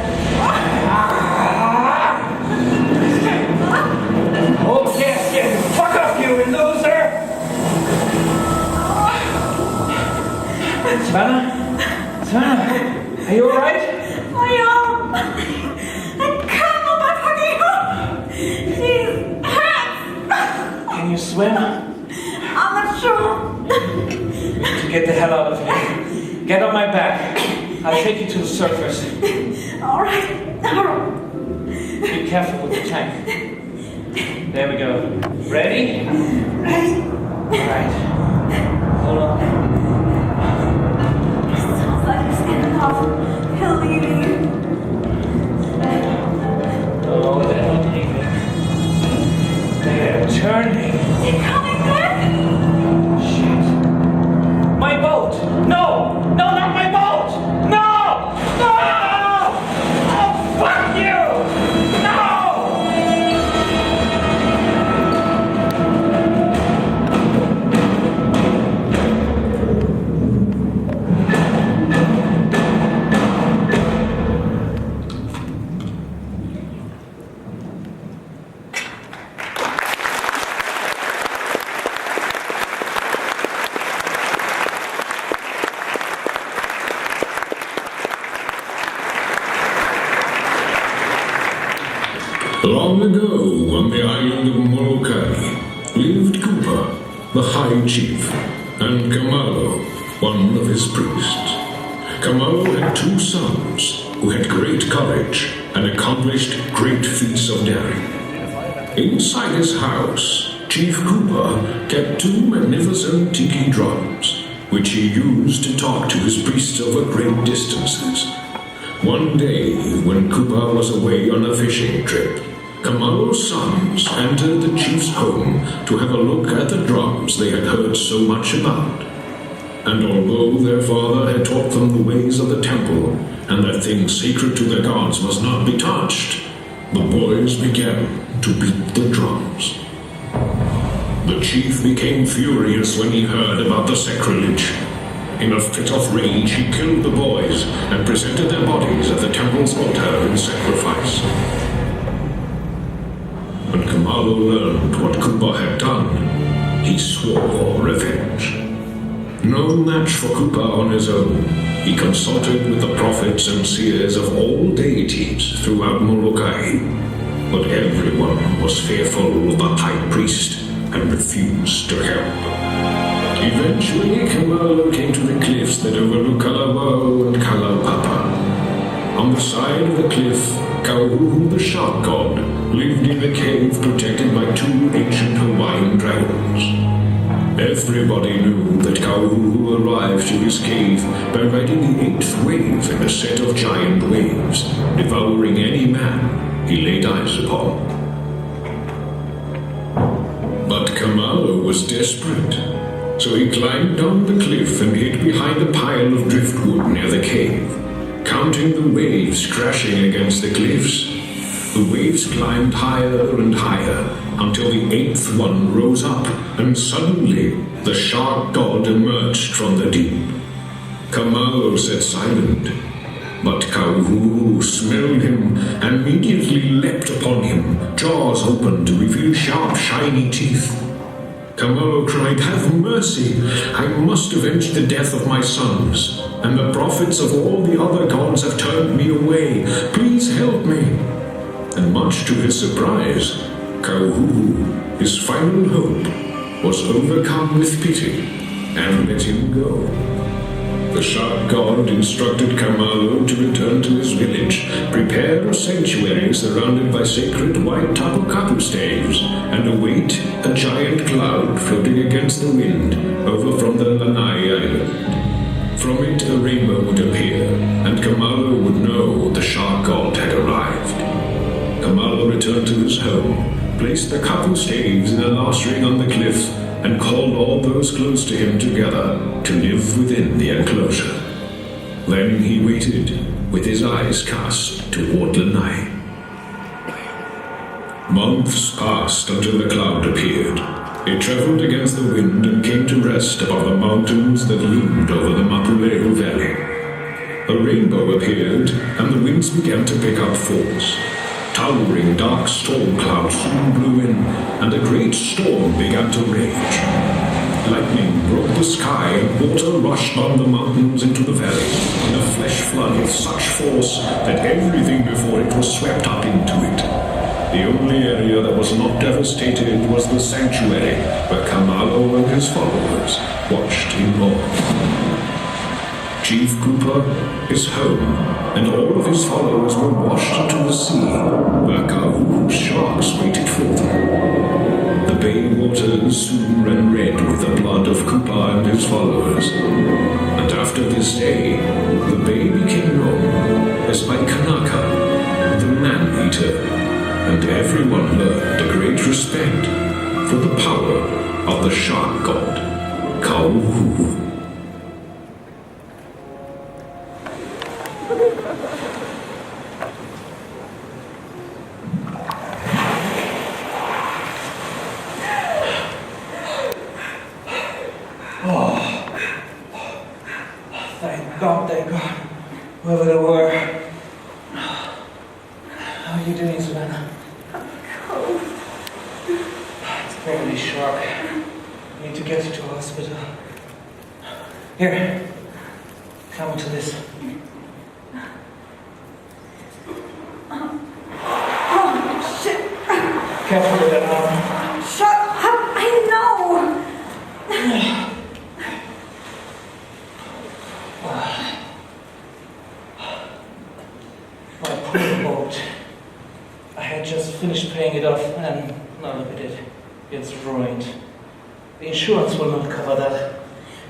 Oh, yes. Fuck off, you loser! Savannah, are you alright? My arm! I can't move my fucking arm! She's hurt! Can you swim? I'm not sure. We need to get the hell out of here. Get on my back. I'll take you to the surface. Alright. Be careful with the tank. There we go. Ready? Ready? Alright. Hold on. Sounds like he's getting off. He'll leave you. Oh, they're not leaving. Long ago, on the island of Molokai, lived Kupa, the High Chief, and Kamalo, one of his priests. Kamalo had 2 sons who had great courage and accomplished great feats of daring. Inside his house, Chief Kupa kept 2 magnificent tiki drums, which he used to talk to his priests over great distances. One day, when Kupa was away on a fishing trip, Kamalo's sons entered the chief's home to have a look at the drums they had heard so much about. And although their father had taught them the ways of the temple and that things sacred to their gods must not be touched, the boys began to beat the drums. The chief became furious when he heard about the sacrilege. In a fit of rage, he killed the boys and presented their bodies at the temple's altar in sacrifice. When Kamalo learned what Kupa had done, he swore revenge. No match for Kupa on his own, he consulted with the prophets and seers of all deities throughout Molokai. But everyone was fearful of the high priest and refused to help. Eventually, Kamalo came to the cliffs that overlook Kalawao and Kalaupapa. On the side of the cliff, Kauhu, the shark god, lived in a cave protected by 2 ancient Hawaiian dragons. Everybody knew that Kauhu arrived to his cave by riding the 8th wave in a set of giant waves, devouring any man he laid eyes upon. But Kamalo was desperate, so he climbed down the cliff and hid behind a pile of driftwood near the cave, counting the waves crashing against the cliffs. The waves climbed higher and higher until the 8th one rose up, and suddenly the shark god emerged from the deep. Kamalo sat silent, but Kauhu smelled him and immediately leapt upon him, jaws open to reveal sharp, shiny teeth. Kamalo cried, "Have mercy! I must avenge the death of my sons, and the prophets of all the other gods have turned me away. Please help me!" And much to his surprise, Kauhu, his final hope, was overcome with pity and let him go. The shark god instructed Kamalo to return to his village, prepare a sanctuary surrounded by sacred white tapu-kapu staves, and await a giant cloud floating against the wind over from the Lanai island. From it a rainbow would appear, and Kamalo would know the shark god had arrived. Kamalo returned to his home, placed the kapu staves in a last ring on the cliff, and called all those close to him together to live within the enclosure. Then he waited, with his eyes cast toward Lanai. Months passed until the cloud appeared. It traveled against the wind and came to rest above the mountains that loomed over the Mapuleo Valley. A rainbow appeared, and the winds began to pick up force. Towering dark storm clouds soon blew in, and a great storm began to rage. Lightning broke the sky, and water rushed down the mountains into the valley in a flash flood of such force that everything before it was swept up into it. The only area that was not devastated was the sanctuary, where Kamalo and his followers watched in awe. Chief Kupa, his home, and all of his followers were washed into the sea, where Kauhu's sharks waited for them. The bay waters soon ran red with the blood of Kupa and his followers, and after this day, the bay became known as Aikanaka, the man-eater, and everyone learned a great respect for the power of the shark god, Kauhu. Thank God, whoever they were. How are you doing, Savannah? Cold. It's probably shark. I need to get you to a hospital. Here, come into this. Oh, shit. careful with that arm. Shut up! I know! My poor boat. I had just finished paying it off, and now look at it. It's ruined. The insurance will not cover that.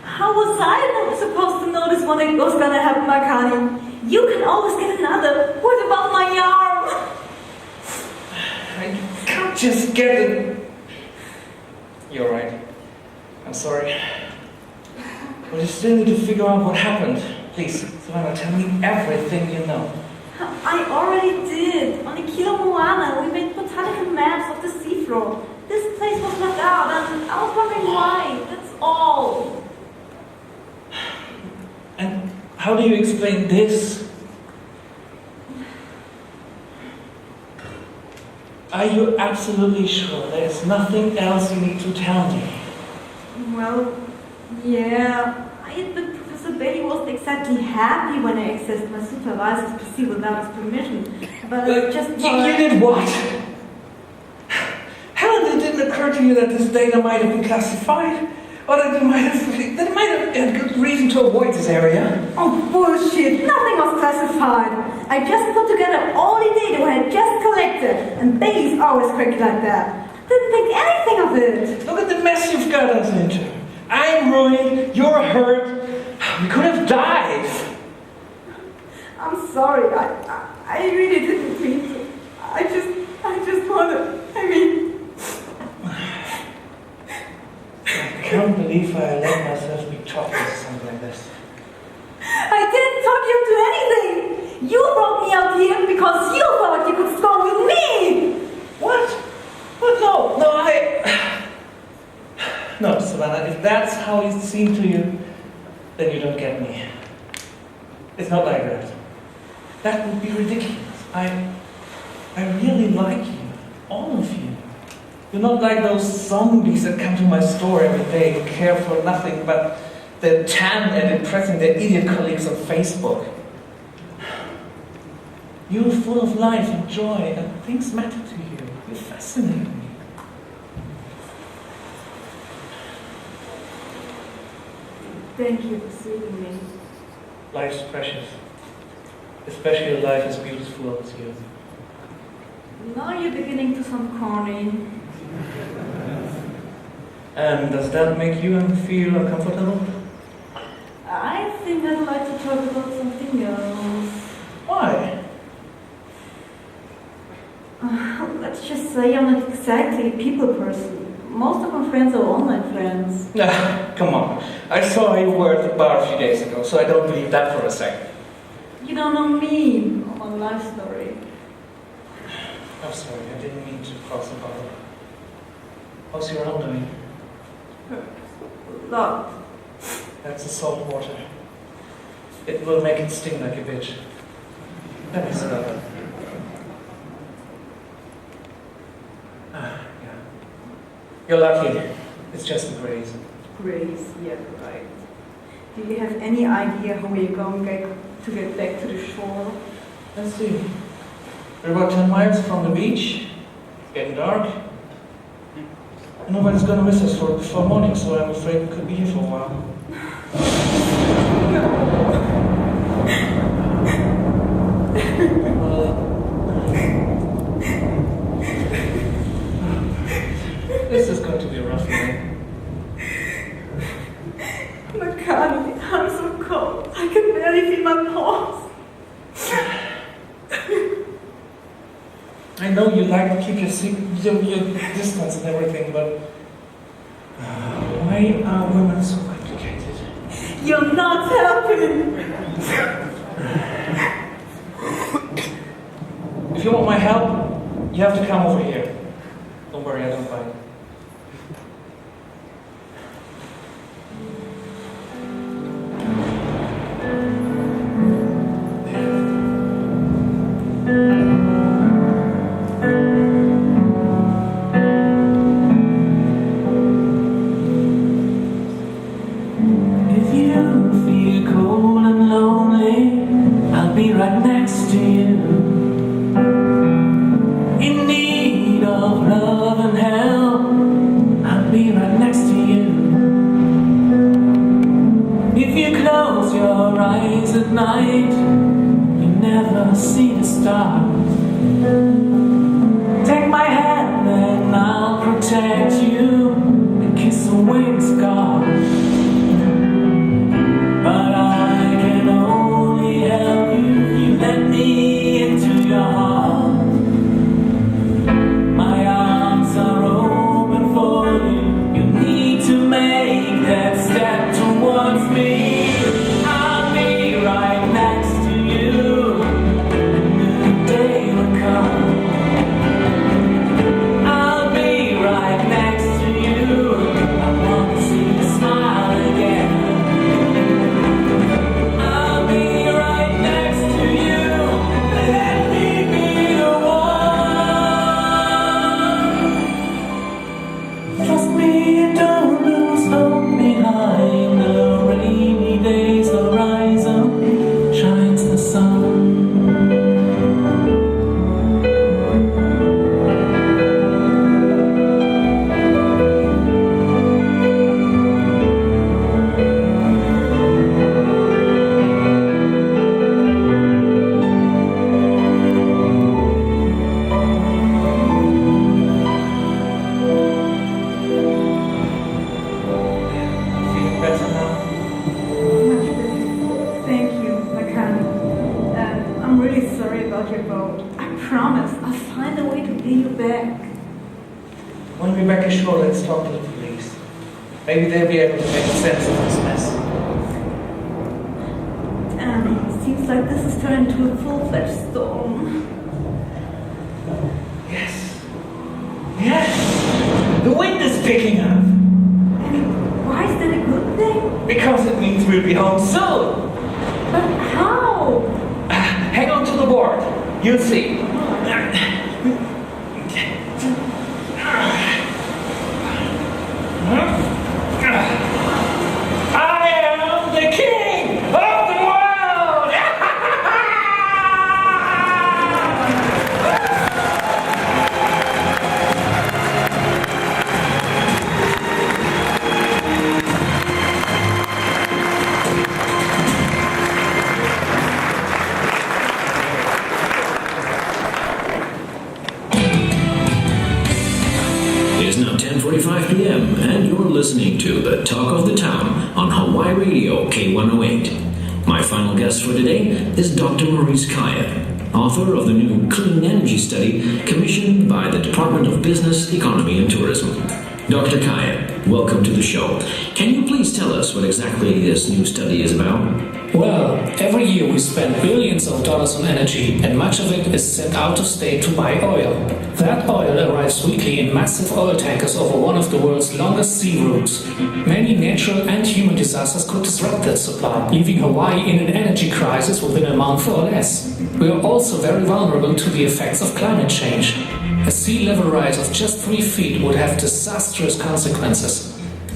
How was I not supposed to notice when it was gonna happen, Makani? You can always get another. What about my arm? I can't just get it. You're right. I'm sorry. But you still need to figure out what happened. Please, Savannah, tell me everything you know. I already did. On the Kilo Moana, we made botanical maps of the seafloor. This place was left out, and I was wondering why. That's all. And how do you explain this? Are you absolutely sure there's nothing else you need to tell me? Well, yeah. I admit Professor Bailey wasn't exactly happy when I accessed my supervisor's PC without his permission. But I just thought... You did what? Helen, it didn't occur to you that this data might have been classified? Or that they might have had good reason to avoid this area? Oh, bullshit. Nothing was classified. I just put together all the data I had just collected. And Bailey's always quick like that. Didn't think anything of it. Look at the mess you've got us into. I'm ruined, you're hurt. We could have died. I'm sorry. I really didn't mean to. I just want to... I can't believe I let myself be talked into something like this. I didn't talk you into anything. You brought me out here because you thought you could score with me. What? What? No, Savannah, if that's how it seemed to you, then you don't get me. It's not like that. That would be ridiculous. I really like you. All of you. You're not like those zombies that come to my store every day and care for nothing but their tan and impressing their idiot colleagues on Facebook. You're full of life and joy, and things matter to you. You fascinate me. Thank you for saving me. Life's precious, especially a life as beautiful as you. Now you're beginning to sound corny. And does that make you feel uncomfortable? I think I'd like to talk about something else. Why? Let's just say I'm not exactly a people person. Most of my friends are online friends. Come on. I saw you were at the bar a few days ago, so I don't believe that for a second. You don't know me or my life story. I'm sorry, I didn't mean to cross the bar. How's your arm doing? Lot. That's the salt water. It will make it sting like a bitch. Let me stop. Yeah. You're lucky. It's just a graze. Grace, yeah, right. Do you have any idea how we're going to get back to the shore? Let's see. We're about 10 miles from the beach. It's getting dark. And nobody's gonna miss us before morning, so I'm afraid we could be here for a while. This is going to be a rough night. Makani, I'm so cold. I can barely feel my paws. I know you like to keep your distance and everything, but why are women so complicated? You're not helping. If you want my help, you have to come over here. Don't worry, I don't bite. right next to you, in need of love. your eyes at night, you never see the stars. Take my hand and I'll protect you and kiss away the scars. But I can only help you. You let me into your heart. My arms are open for you. You need to make that step towards me. I'll be right next to you. A new day will come. I'll be right next to you. I want to see you smile again. I'll be right next to you. Let me be the one. Trust me, don't lose hope behind the rainy day's horizon. Shines the sun. Feeling better now? Thank you, Lacan. I'm really sorry about your boat. I promise I'll find a way to pay you back. When we're back ashore, let's talk to the police. Maybe they'll be able to make sense of this mess. Seems like this has turned into a full-fledged storm. Yes. Yes! The wind is picking up. Why is that a good thing? Because it means we'll be home soon. But how? Hang on to the board. You'll see. I am the king of the world! It is now 10:45 p.m. and you're listening to the Talk of the Town on Hawaii Radio K108. My final guest for today is Dr. Maurice Kaya, author of the new Clean Energy Study commissioned by the Department of Business, Economy and Tourism. Dr. Kaya, welcome to the show. Can you please tell us what exactly this new study is about? Well, every year we spend billions of dollars on energy, and much of it is sent out of state to buy oil. That oil arrives weekly in massive oil tankers over one of the world's longest sea routes. Many natural and human disasters could disrupt that supply, leaving Hawaii in an energy crisis within a month or less. We are also very vulnerable to the effects of climate change. A sea level rise of just 3 feet would have disastrous consequences.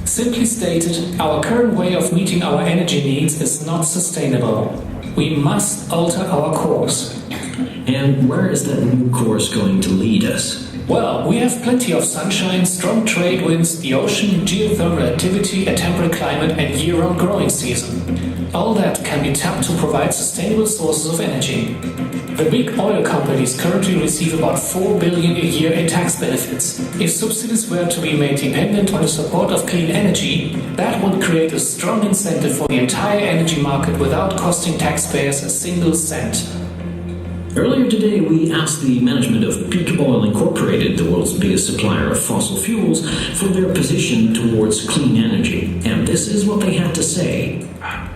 Simply stated, our current way of meeting our energy needs is not sustainable. We must alter our course. And where is that new course going to lead us? Well, we have plenty of sunshine, strong trade winds, the ocean, geothermal activity, a temperate climate, and year-round growing season. All that can be tapped to provide sustainable sources of energy. The big oil companies currently receive about $4 billion a year in tax benefits. If subsidies were to be made dependent on the support of clean energy, that would create a strong incentive for the entire energy market without costing taxpayers a single cent. Earlier today, we asked the management of Peak Oil Incorporated, the world's biggest supplier of fossil fuels, for their position towards clean energy. And this is what they had to say.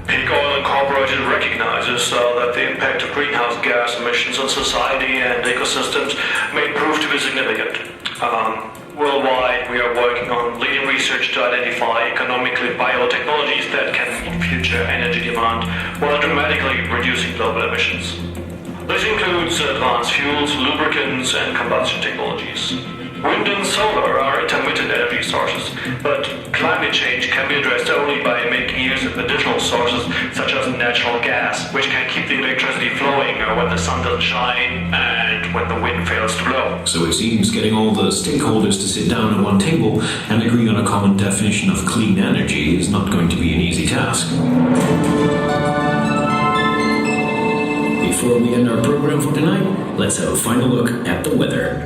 Peak Oil Incorporated recognizes that the impact of greenhouse gas emissions on society and ecosystems may prove to be significant. Worldwide, we are working on leading research to identify economically viable technologies that can meet future energy demand while dramatically reducing global emissions. This includes advanced fuels, lubricants, and combustion technologies. Wind and solar are intermittent energy sources, but climate change can be addressed only by making use of additional sources such as natural gas, which can keep the electricity flowing when the sun doesn't shine and when the wind fails to blow. So it seems getting all the stakeholders to sit down at one table and agree on a common definition of clean energy is not going to be an easy task. final look at the weather.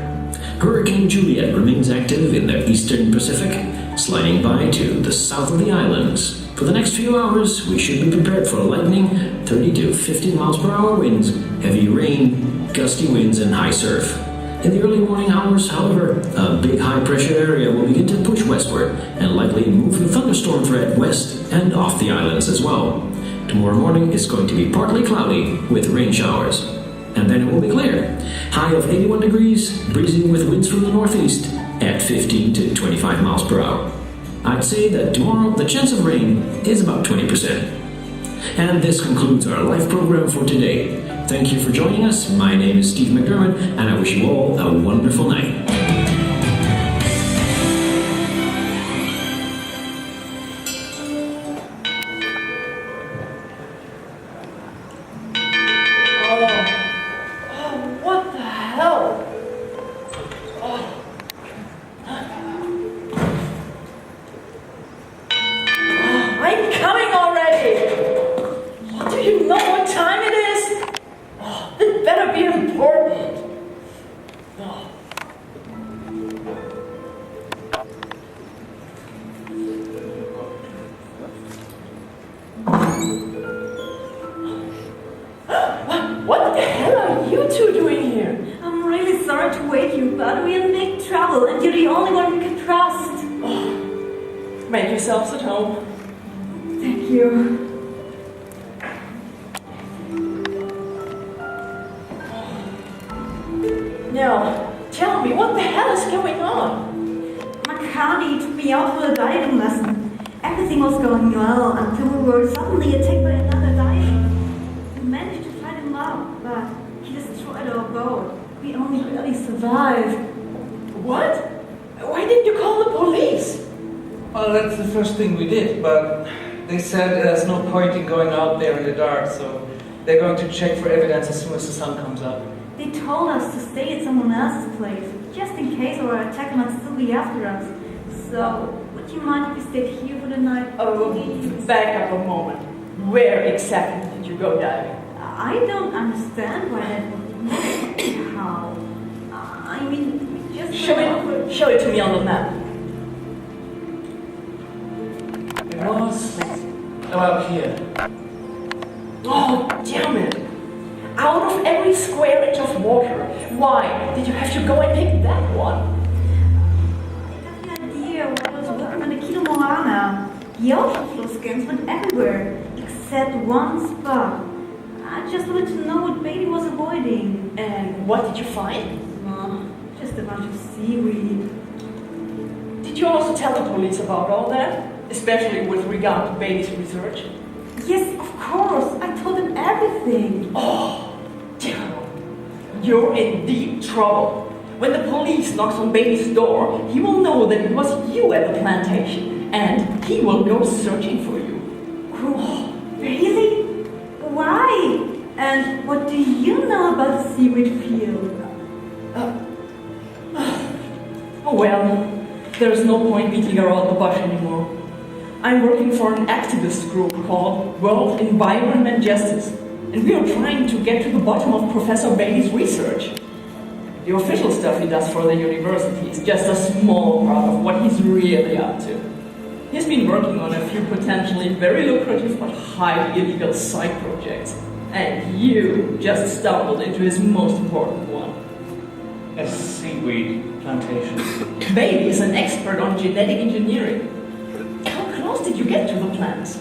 Hurricane Juliet remains active in the eastern Pacific, sliding by to the south of the islands. For the next few hours, we should be prepared for lightning, 30 to 50 miles per hour winds, heavy rain, gusty winds, and high surf. In the early morning hours, however, a big high-pressure area will begin to push westward and likely move the thunderstorm threat west and off the islands as well. Tomorrow morning is going to be partly cloudy with rain showers. And then it will be clear. High of 81 degrees, breezy with winds from the northeast at 15 to 25 miles per hour. I'd say that tomorrow the chance of rain is about 20%. And this concludes our live program for today. Thank you for joining us. My name is Steve McDermott, and I wish you all a wonderful night. What the hell? I'm coming already! Do you know what time it is? It better be important. What the hell are you two doing here? I'm really sorry to wake you, but we're in big trouble and you're the only one we can trust. Make yourselves at home. Thank you. Now, tell me, what the hell is going on? Makani took me out for a diving lesson. Everything was going well until we were suddenly attacked by another diver. We managed to fight him up, but he destroyed our boat. We only barely survived. What? Why didn't you call the police? Well, that's the first thing we did, but they said there's no point in going out there in the dark, so they're going to check for evidence as soon as the sun comes up. They told us to stay at someone else's place, just in case our attacker might still be after us. So, would you mind if we stayed here for the night? Oh, back up a moment. Where exactly did you go diving? I don't understand why that would matter. How? I mean, we just... Show it to me on the map. It was about here. Oh, damn it! Out of every square inch of water, why did you have to go and pick that one? I have no idea what was working on the Kilo Moana. The ocean floor scans went everywhere, except one spot. I just wanted to know what Bailey was avoiding. And what did you find? Just a bunch of seaweed. Did you also tell the police about all that? Especially with regard to Bailey's research? Yes, of course. I told them everything. Oh, damn. You're in deep trouble. When the police knocks on Bailey's door, he will know that it was you at the plantation, and he will go searching for you. Oh, really? Why? And what do you know about the seaweed field? Well, there's no point beating around the bush anymore. I'm working for an activist group called World Environment Justice, and we are trying to get to the bottom of Professor Bailey's research. The official stuff he does for the university is just a small part of what he's really up to. He's been working on a few potentially very lucrative but highly illegal side projects, and you just stumbled into his most important one. A seaweed plantation. Bailey is an expert on genetic engineering. How close did you get to the plants?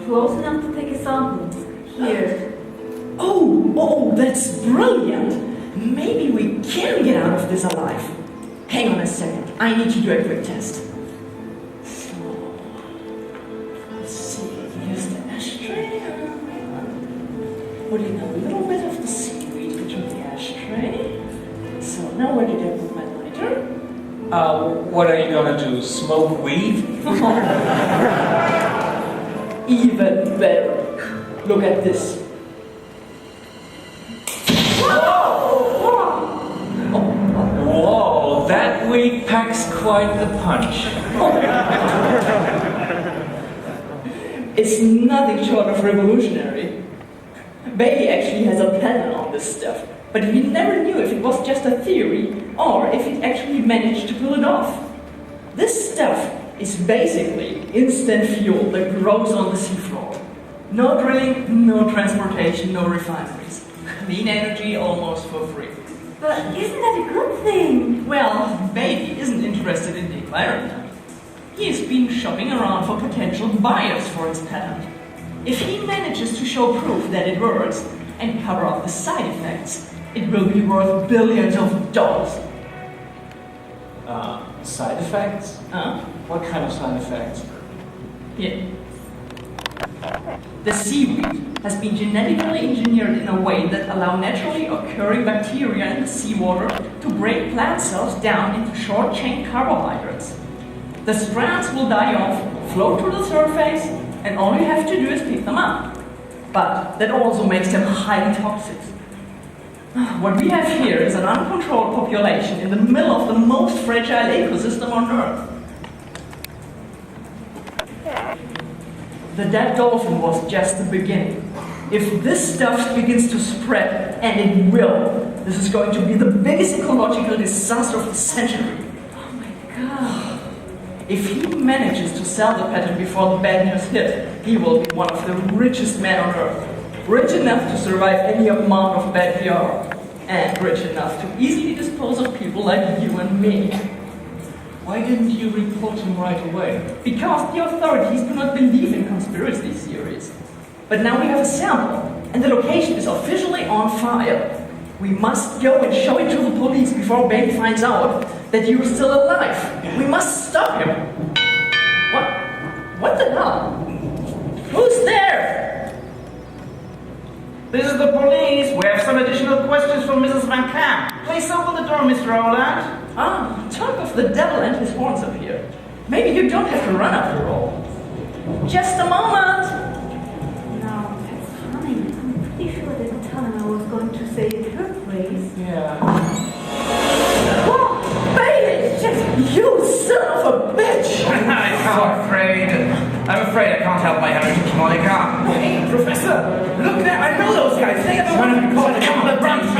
Close enough to take a sample. Here. Oh, that's brilliant! Maybe we can get out of this alive. Hang on a second, I need to do a quick test. So, let's see, here's the ashtray. Putting a little bit of the seaweed into the ashtray. So now where did I put my lighter? What are you gonna do? Smoke weed? Even better. Look at this. Whoa, that weed packs quite the punch. It's nothing short of revolutionary. Bailey actually has a patent on this stuff. But we never knew if it was just a theory or if it actually managed to pull it off. This stuff is basically instant fuel that grows on the seafloor. No drilling, no transportation, no refineries. Clean energy almost for free. But isn't that a good thing? Well, Baby isn't interested in the environment. He's been shopping around for potential buyers for his patent. If he manages to show proof that it works and cover up the side effects, it will be worth billions of dollars. Side effects? What kind of side effects? Yeah. The seaweed has been genetically engineered in a way that allow naturally occurring bacteria in the seawater to break plant cells down into short-chain carbohydrates. The strands will die off, float to the surface, and all you have to do is pick them up. But that also makes them highly toxic. What we have here is an uncontrolled population in the middle of the most fragile ecosystem on Earth. The dead dolphin was just the beginning. If this stuff begins to spread, and it will, this is going to be the biggest ecological disaster of the century. Oh my god. If he manages to sell the patent before the bad news hit, he will be one of the richest men on Earth. Rich enough to survive any amount of bad PR, and rich enough to easily dispose of people like you and me. Why didn't you report him right away? Because the authorities do not believe in conspiracy theories. But now we have a sample, and the location is officially on file. We must go and show it to the police before Baby finds out that you're still alive. We must stop him. What the hell? Who's there? This is the police. We have some additional questions from Mrs. Van Camp. Please open the door, Mr. Rowland. Talk of the devil and his horns up here. Maybe you don't have to run after all. Just a moment. No, that's fine. I'm pretty sure they didn't tell him I was going to say it her place. Yeah. Oh, Baby! You son of a bitch! I'm afraid I can't help my heritage, Monica. Hey, Professor! Look there! I know those guys! They have one of you called a couple of drums!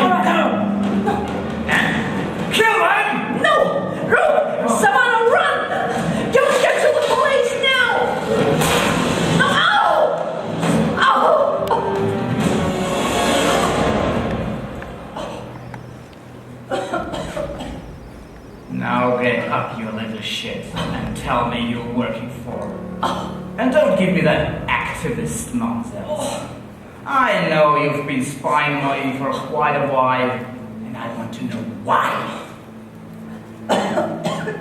Kill them! No! Run! Savannah, run! Don't get to the police now! Ow! Ow! Now get up, you little shit, and tell me you're working for. And don't give me that activist nonsense. I know you've been spying on me for quite a while, and I want to know why.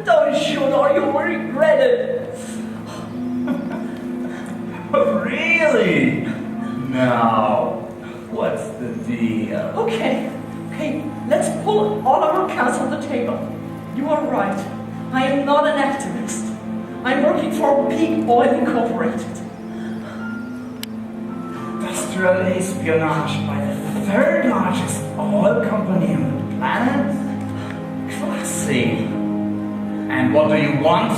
Don't shoot or you will regret it. Really? Now, what's the deal? Okay, let's pull all our cards on the table. You are right. I am not an activist. I'm working for Big Oil Incorporated. Industrial espionage by the third largest oil company on the planet? Classy. And what do you want?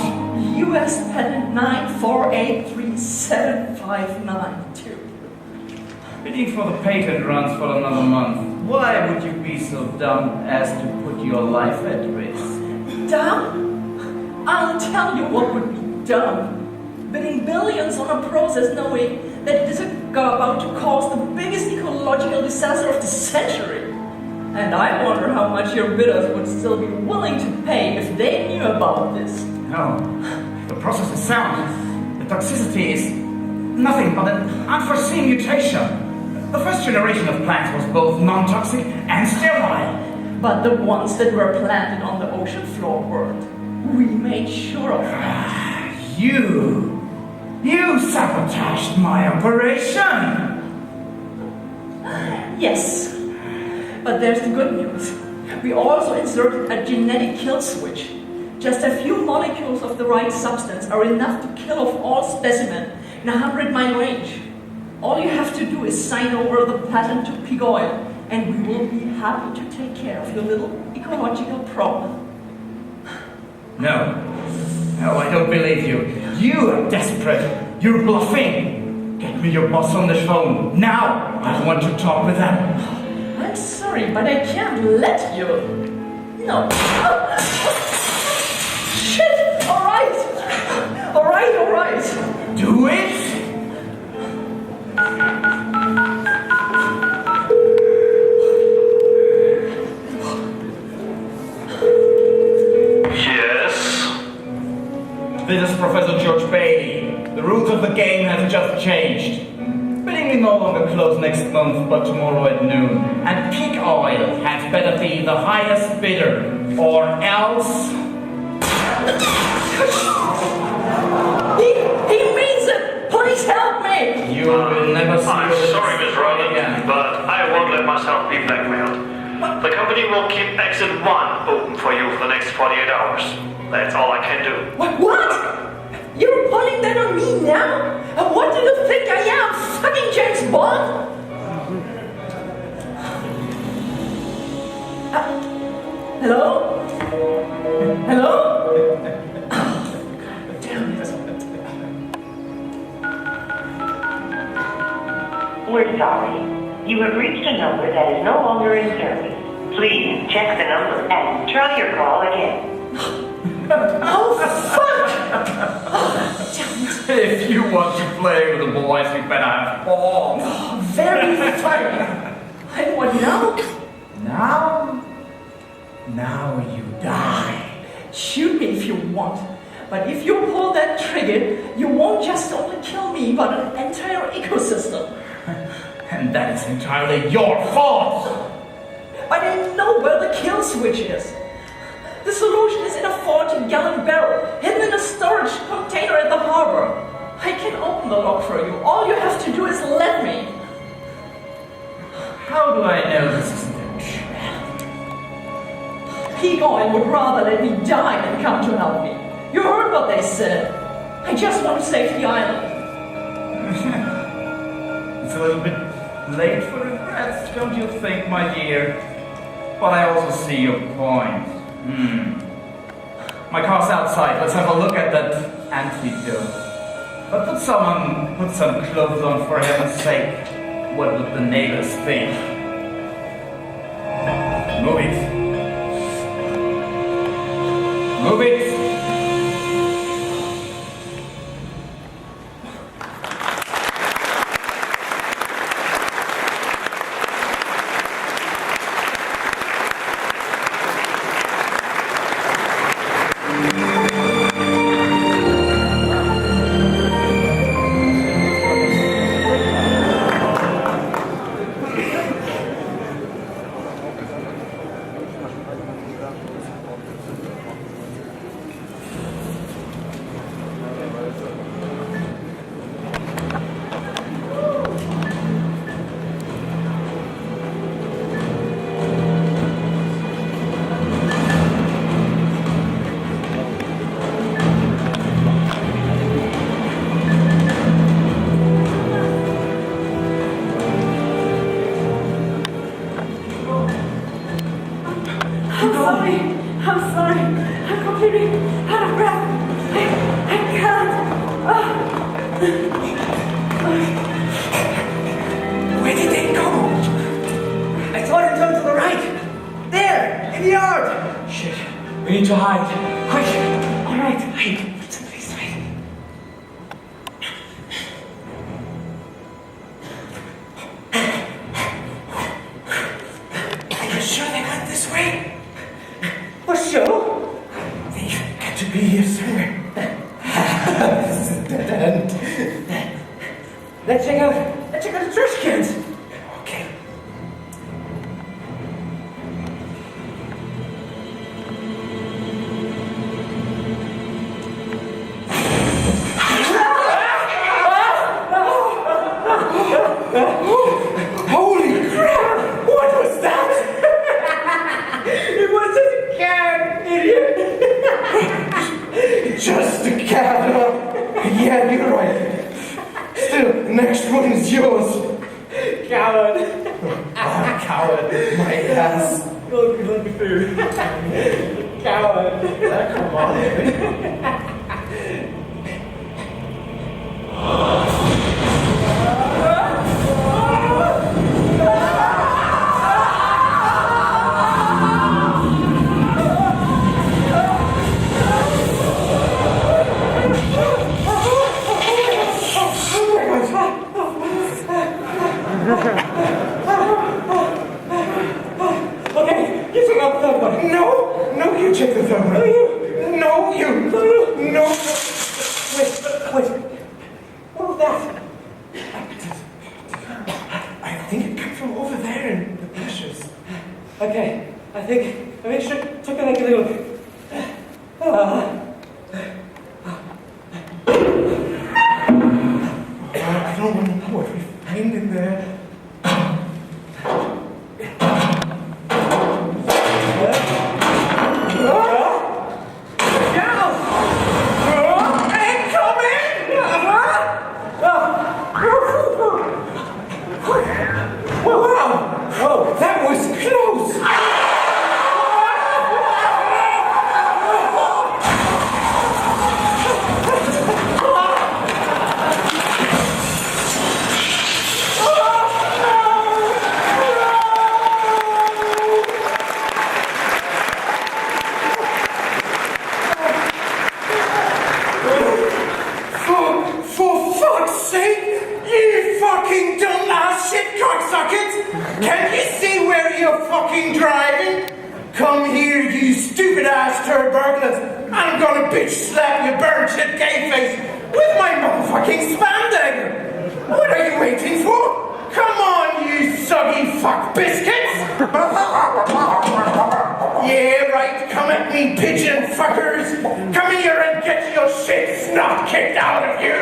US patent 9483759. Bidding for the patent runs for another month. Why would you be so dumb as to put your life at risk? Dumb? I'll tell you what would be dumb. Bidding billions on a process knowing that it is about to cause the biggest ecological disaster of the century. And I wonder how much your bidders would still be willing to pay if they knew about this. No, the process is sound. The toxicity is nothing but an unforeseen mutation. The first generation of plants was both non-toxic and sterile. But the ones that were planted on the ocean floor weren't. We made sure of that. You sabotaged my operation! Yes, but there's the good news. We also inserted a genetic kill switch. Just a few molecules of the right substance are enough to kill off all specimens in a 100-mile range. All you have to do is sign over the patent to Pig Oil, and we will be happy to take care of your little ecological problem. No, I don't believe you. You are desperate. You're bluffing. Get me your boss on the phone, now. I want to talk with them. I'm sorry, but I can't let you. No. Shit! Alright! Alright! Do it! Yes? This is Professor George Bailey. The rules of the game have just changed. Bidding will no longer close next month, but tomorrow at noon. And peak oil had better be the highest bidder, or else... He means it! Please help me! You will never see... I'm sorry, Miss Rowland, but I won't let myself be blackmailed. The company will keep exit 1 open for you for the next 48 hours. That's all I can do. What? You're pulling that on me now? And what do you think I am? Fucking James Bond? Hello? Hello? Oh, damn it. We're sorry. You have reached a number that is no longer in service. Please check the number and try your call again. Oh, fuck! If you want to play with the boys, you better have balls. Oh, very funny. And what now? Now you die. Shoot me if you want. But if you pull that trigger, you won't just only kill me, but an entire ecosystem. And that is entirely your fault. But I know where the kill switch is. The solution is in a 40-gallon barrel, hidden in a storage container at the harbor. I can open the lock for you. All you have to do is let me. How do I know this isn't a trap? Peak Oil would rather let me die than come to help me. You heard what they said. I just want to save the island. It's a little bit late for regrets, don't you think, my dear? But I also see your point. My car's outside. Let's have a look at that antidote. But put some clothes on, for heaven's sake. What would the neighbors think? Move it. Move it. I'm sorry. I'm completely out of breath. I can't. Where did they go? I thought it turned to the right. There, in the yard. Shit. We need to hide. Quick. All right. Hide. Please hide. Are you sure they went this way? For sure. They got to be here somewhere. This is a dead end. Let's check out the trash cans. Okay. Holy crap! What was that? It was just a cat, idiot. Just a cat, huh? Yeah, you're right. Still, the next one is yours. Coward. Coward. My ass. Look at me food. Coward. Come on. Okay, you take out the third one. No, you take the third one. No, you. No. Wait. What was that? I think it came from over there in the bushes. Okay, I think I should take a look. I don't want to know what we find in there. Whoa, that was close! For fuck's sake, you fucking dumbass shit cocksuckers! Can't you see where you're fucking driving? Come here, you stupid ass turd burglars! I'm gonna bitch slap your burnt shit gay face with my motherfucking spam dagger! What are you waiting for? Come on, you soggy fuck biscuits! Yeah, right, come at me, pigeon fuckers! Come here and get your shit snot kicked out of you!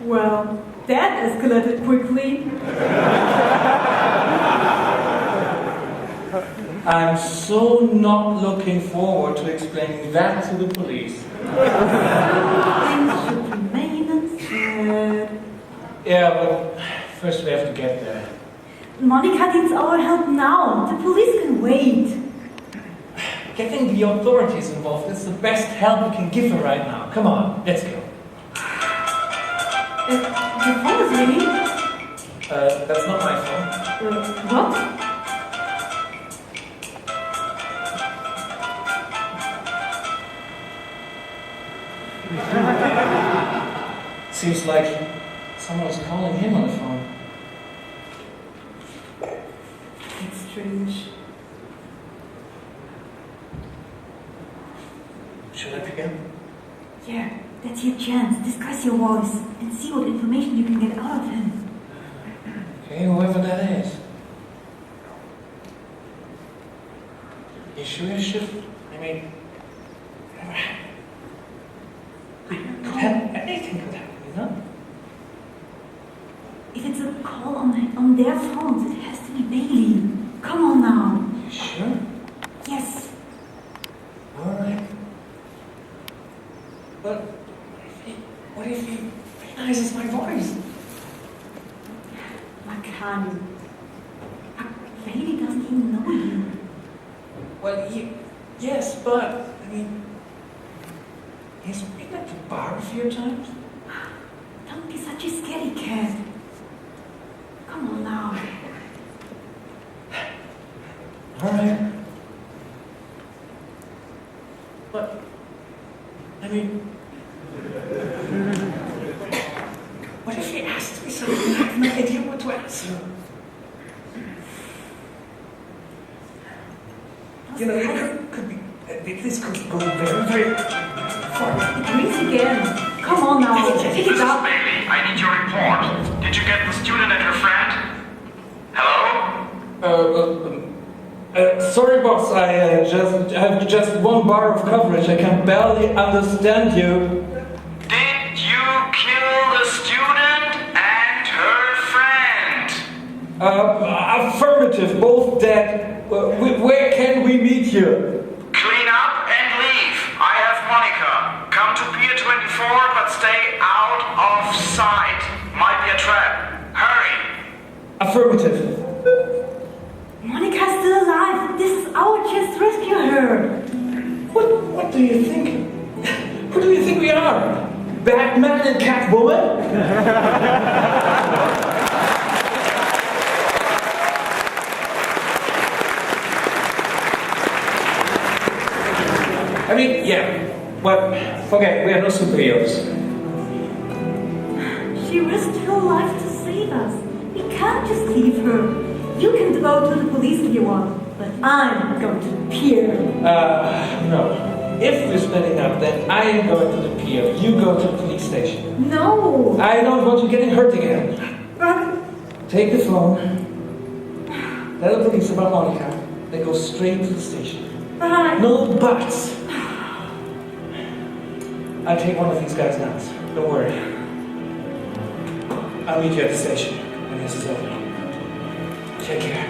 Well, that escalated quickly. I'm so not looking forward to explaining that to the police. Things should remain unsaid. Yeah, but first we have to get there. Monica needs our help now. The police can wait. Getting the authorities involved is the best help we can give her right now. Come on, let's go. The phone is ringing. That's not my phone. What? Seems like someone's calling him on the phone. It's strange. Should I pick him? Yeah, that's your chance. Disguise your voice and see what information you can get out of him. Okay, whoever that is. You sure you should? I mean, anything could happen, you know? If it's a call on their phones, it has to be Bailey. Come on now. You sure? Yes. Alright. But what if he recognizes my voice? Makani. Bailey doesn't even know you. Well, yes, but, I mean, he's been at the bar a few times. Don't be such a scaredy cat. Come on now. Alright. But, I mean, what if he asks me something and I have no idea what to answer? You know, it could be, this could go very, very far. It rings again. Come on now. Pick it up. Bailey, I need your report. Did you get the student and her friend? Hello? Sorry, boss. I have just one bar of coverage. I can barely understand you. Did you kill the student and her friend? Affirmative, both dead. Where can we meet you? Clean up and leave. I have Monica. Come to Pier 24, but stay out of sight. Might be a trap. Hurry. Affirmative. Monica's still alive. This is our chance to rescue her. What do you think? Who do you think we are? Batman and Catwoman? I mean, yeah, but forget, we are no superheroes. She risked her life to save us. We can't just leave her. You can go to the police if you want, but I'm going to the pier. No. If we're splitting up, then I am going to the pier. You go to the police station. No. I don't want you getting hurt again. But Take the phone. Tell the police about Monica. They go straight to the station. No buts. I'll take one of these guys' nuts. Don't worry. I'll meet you at the station when this is over. Take care.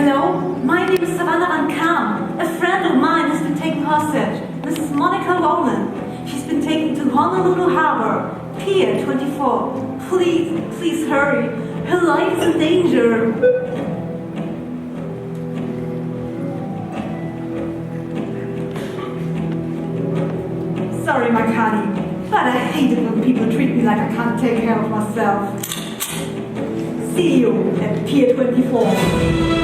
hello, my name is Savannah Van Kam. A friend of mine has been taken hostage. Mrs. Monica Rowland. She's been taken to Honolulu Harbor, Pier 24. Please hurry. Her life is in danger. Sorry, Makani, but I hate it when people treat me like I can't take care of myself. See you at Pier 24.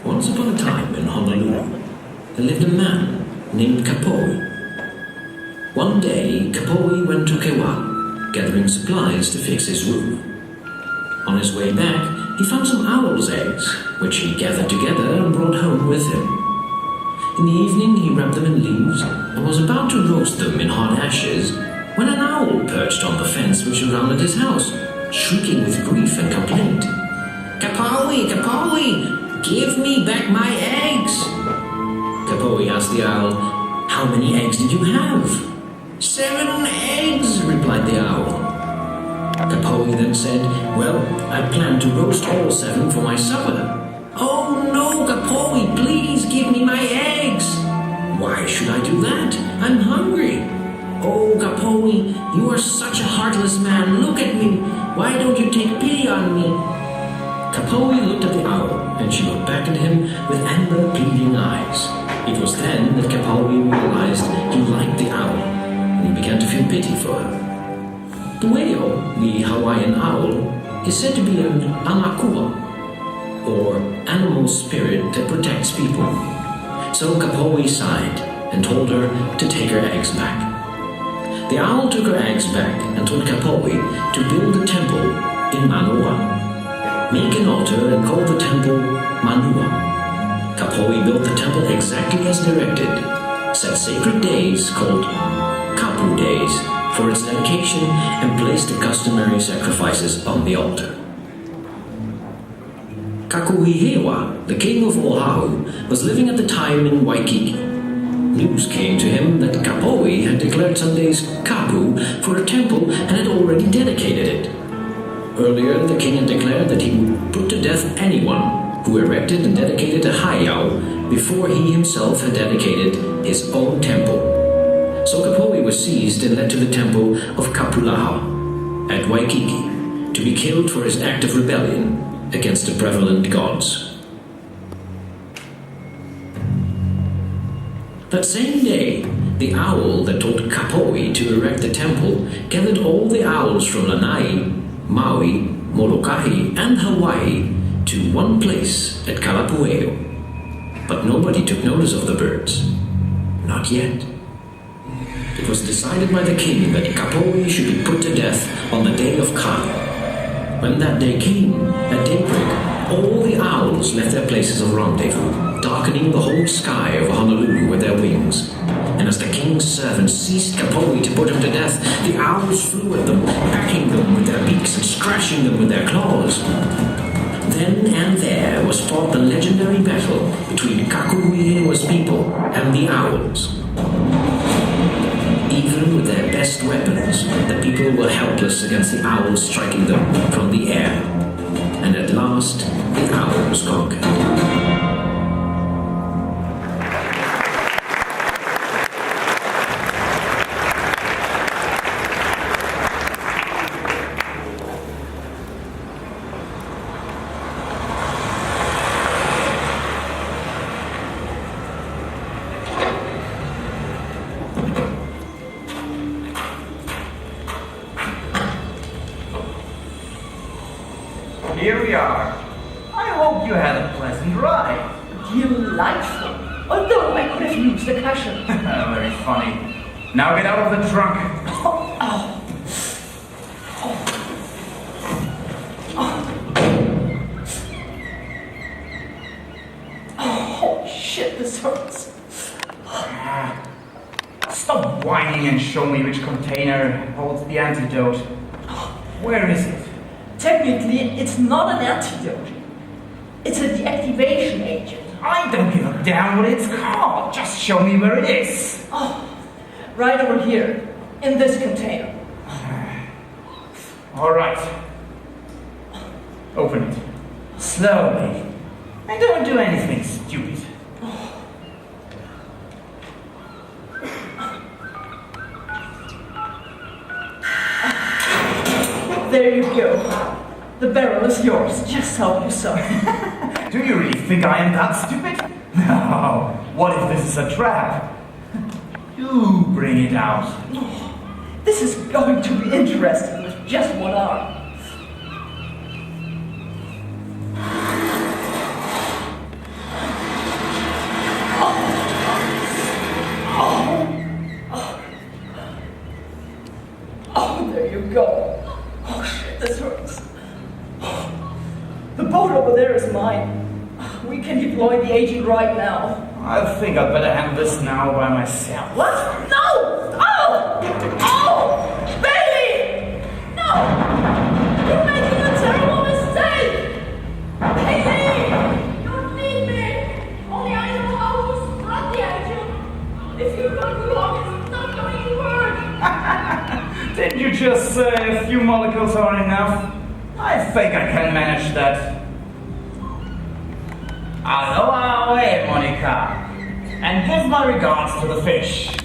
Once upon a time in Honolulu, there lived a man named Kapoi. One day, Kapoi went to Kewa, gathering supplies to fix his roof. On his way back, he found some owl's eggs, which he gathered together and brought home with him. In the evening, he wrapped them in leaves and was about to roast them in hot ashes when an owl perched on the fence which surrounded his house, shrieking with grief and complaint. "Kapoi! Kapoi! Give me back my eggs!" Kapoi asked the owl, "How many eggs did you have?" "7 eggs," replied the owl. Kapoi then said, "Well, I plan to roast all 7 for my supper." "Oh no, Kapoi, please give me my eggs." "Why should I do that? I'm hungry." "Oh, Kapoi, you are such a heartless man. Look at me. Why don't you take pity on me?" Kapoi looked at the owl, and she looked back at him with amber, pleading eyes. It was then that Kapoi realized he liked the owl, and he began to feel pity for her. The whale, the Hawaiian owl, is said to be an anakua, or animal spirit that protects people. So Kapoi sighed and told her to take her eggs back. The owl took her eggs back and told Kapoi to build a temple in Manoa. Make an altar and call the temple Manua. Kapoi built the temple exactly as directed, set sacred days called Kapu days for its dedication, and placed the customary sacrifices on the altar. Kakuhihewa, the king of Oahu, was living at the time in Waikiki. News came to him that Kapoi had declared Sunday's Kapu for a temple and had already dedicated it. Earlier, the king had declared that he would put to death anyone who erected and dedicated a heiau before he himself had dedicated his own temple. So Kapoi was seized and led to the temple of Kapulaha at Waikiki to be killed for his act of rebellion against the prevalent gods. That same day, the owl that told Kapoi to erect the temple gathered all the owls from Lanai, Maui, Molokai, and Hawaii to one place at Kalapueo. But nobody took notice of the birds. Not yet. It was decided by the king that Kapoi should be put to death on the day of Ka. When that day came, at daybreak, all the owls left their places of rendezvous, darkening the whole sky over Honolulu with their wings. And as the king's servants seized Kapoi to put him to death, the owls flew at them, backing them with their beaks and scratching them with their claws. Then and there was fought the legendary battle between Kakuhihewa's people and the owls. Even with their best weapons, the people were helpless against the owls striking them from the air. And at last, the owls conquered. Here we are. I hope you had a pleasant ride. Delightful. Although I could have used a cushion. Very funny. Now get out of the trunk. Oh, shit, this hurts. Stop whining and show me which container holds the antidote. Where is it? Technically, it's not an antidote. It's a deactivation agent. I don't give a damn what it's called. Just show me where it is. Oh, right over here, in this container. All right. Open it. Slowly. And don't do anything stupid. There you go. The barrel is yours. Just help yourself. Do you really think I am that stupid? No. What if this is a trap? Do bring it out. This is going to be interesting with just one arm. Oh, there you go. Oh shit, this hurts. The boat over there is mine. We can deploy the agent right now. I think I'd better handle this now by myself. What? No! Oh! Oh! Baby! No! You're making a terrible mistake! Baby! Don't leave me! Only I know how to stop the agent. If you go wrong, it's not going to work. Didn't you just say a few molecules are enough? I think I can manage that. Aloha away, Monica. And give my regards to the fish.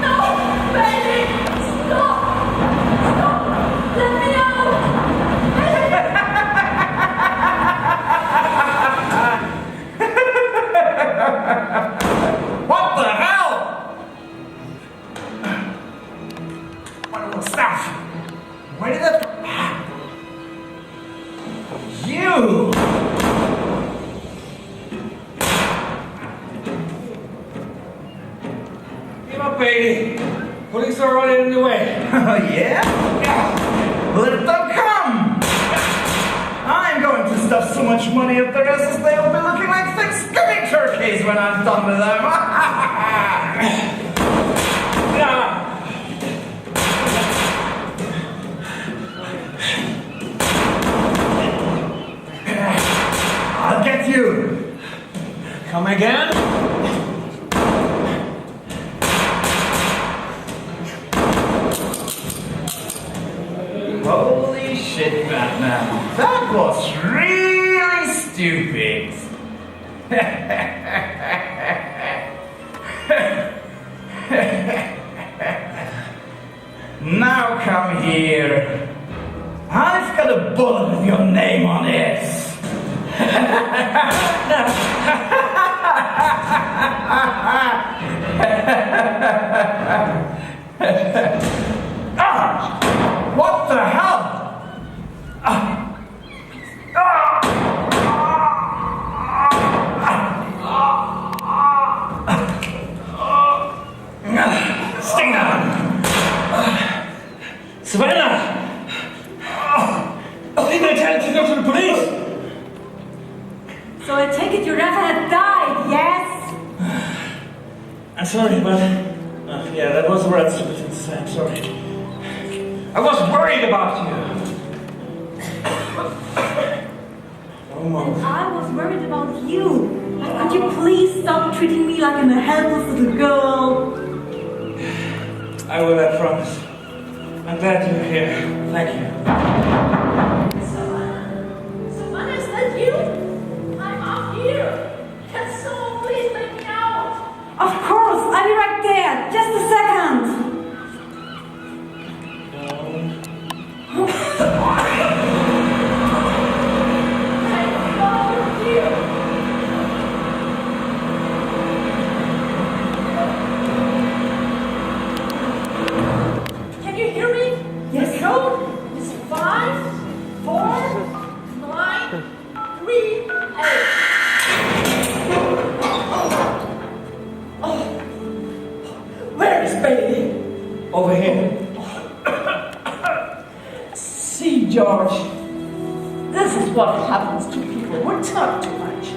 No, baby! Stop! Stop! Let me out! What the hell? What was that? Where did that... You! Give up, baby. Police are running in the way. Yeah? Let them come! I'm going to stuff so much money up their asses they will be looking like Thanksgiving turkeys when I'm done with them. I'll get you. Come again? Holy shit, Batman. That was really stupid. Now come here. I've got a bullet with your name on it. What the hell? Savannah! sorry, but... yeah, that was a red stupid thing to say. I'm sorry. I was worried about you. Almost. I was worried about you. Could you please stop treating me like I'm a helpless little girl? I will, I promise. I'm glad you're here. Thank you. Savannah, is that you? I'm up here. Can someone please let me out? Of course, I'll be right there. Just a second. Can you hear me? Yes. The code is 5, 4, 9, 3, 8. Where is Bailey? Over here. See, George, this is what happens to people who talk too much.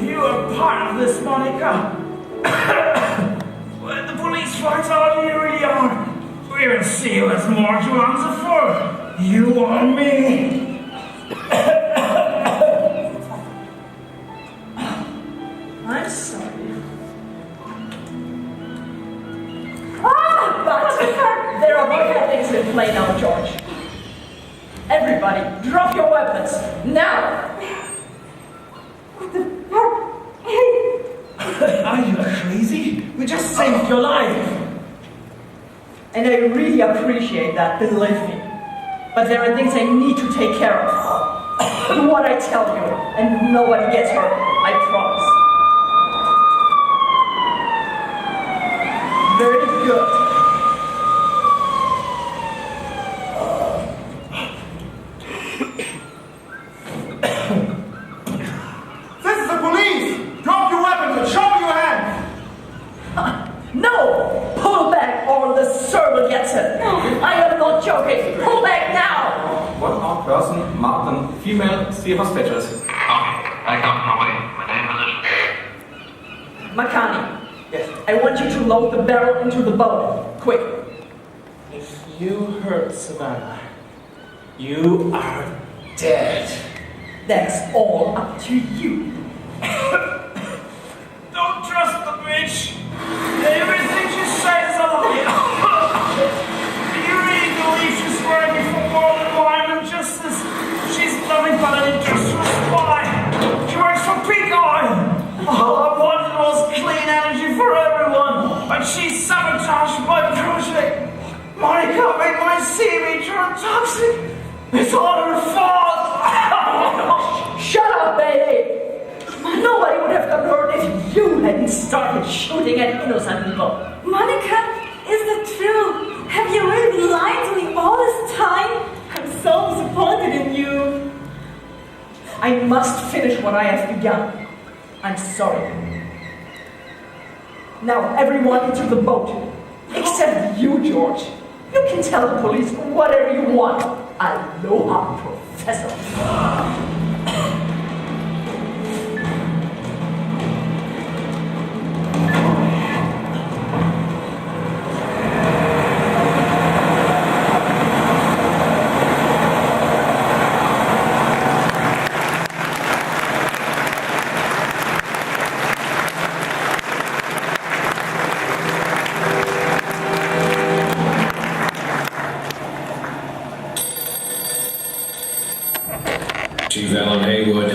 You are part of this, Monica. When the police finds out who you really are, we will see you as more to answer for. You or me. I'm sorry. Ah! But there are more things in play now, George. Everybody, drop your weapons, now! What the fuck? Hey! Are you crazy? We just saved your life. And I really appreciate that, believe me. But there are things I need to take care of. Do what I tell you, and nobody gets hurt, I promise. Very good. This is the police! Drop your weapons and show me your hands! No! Pull back or the server gets it! I am not joking! Pull back now! One armed person, marked female, see hostages. Okay, I got my way. My name is Makani, yes. I want you to load the barrel into the boat. Quick. If you hurt Savannah, you are dead. That's all up to you. Don't trust the bitch. Everything she says is a lie. Do you really believe she's working for more than environment justice? She's nothing but an industrial spy. She works for pig oil. All I wanted was clean energy for everyone, but she sabotaged my project. Monica made my seaweed turn toxic. It's all her fault. Shut up, baby! Nobody would have got hurt if you hadn't started shooting at innocent people. Monica, is that true? Have you really been lying to me all this time? I'm so disappointed in you. I must finish what I have begun. I'm sorry. Now, everyone into the boat. Except you, George. You can tell the police whatever you want. Aloha, Professor. Chief Alan Haywood.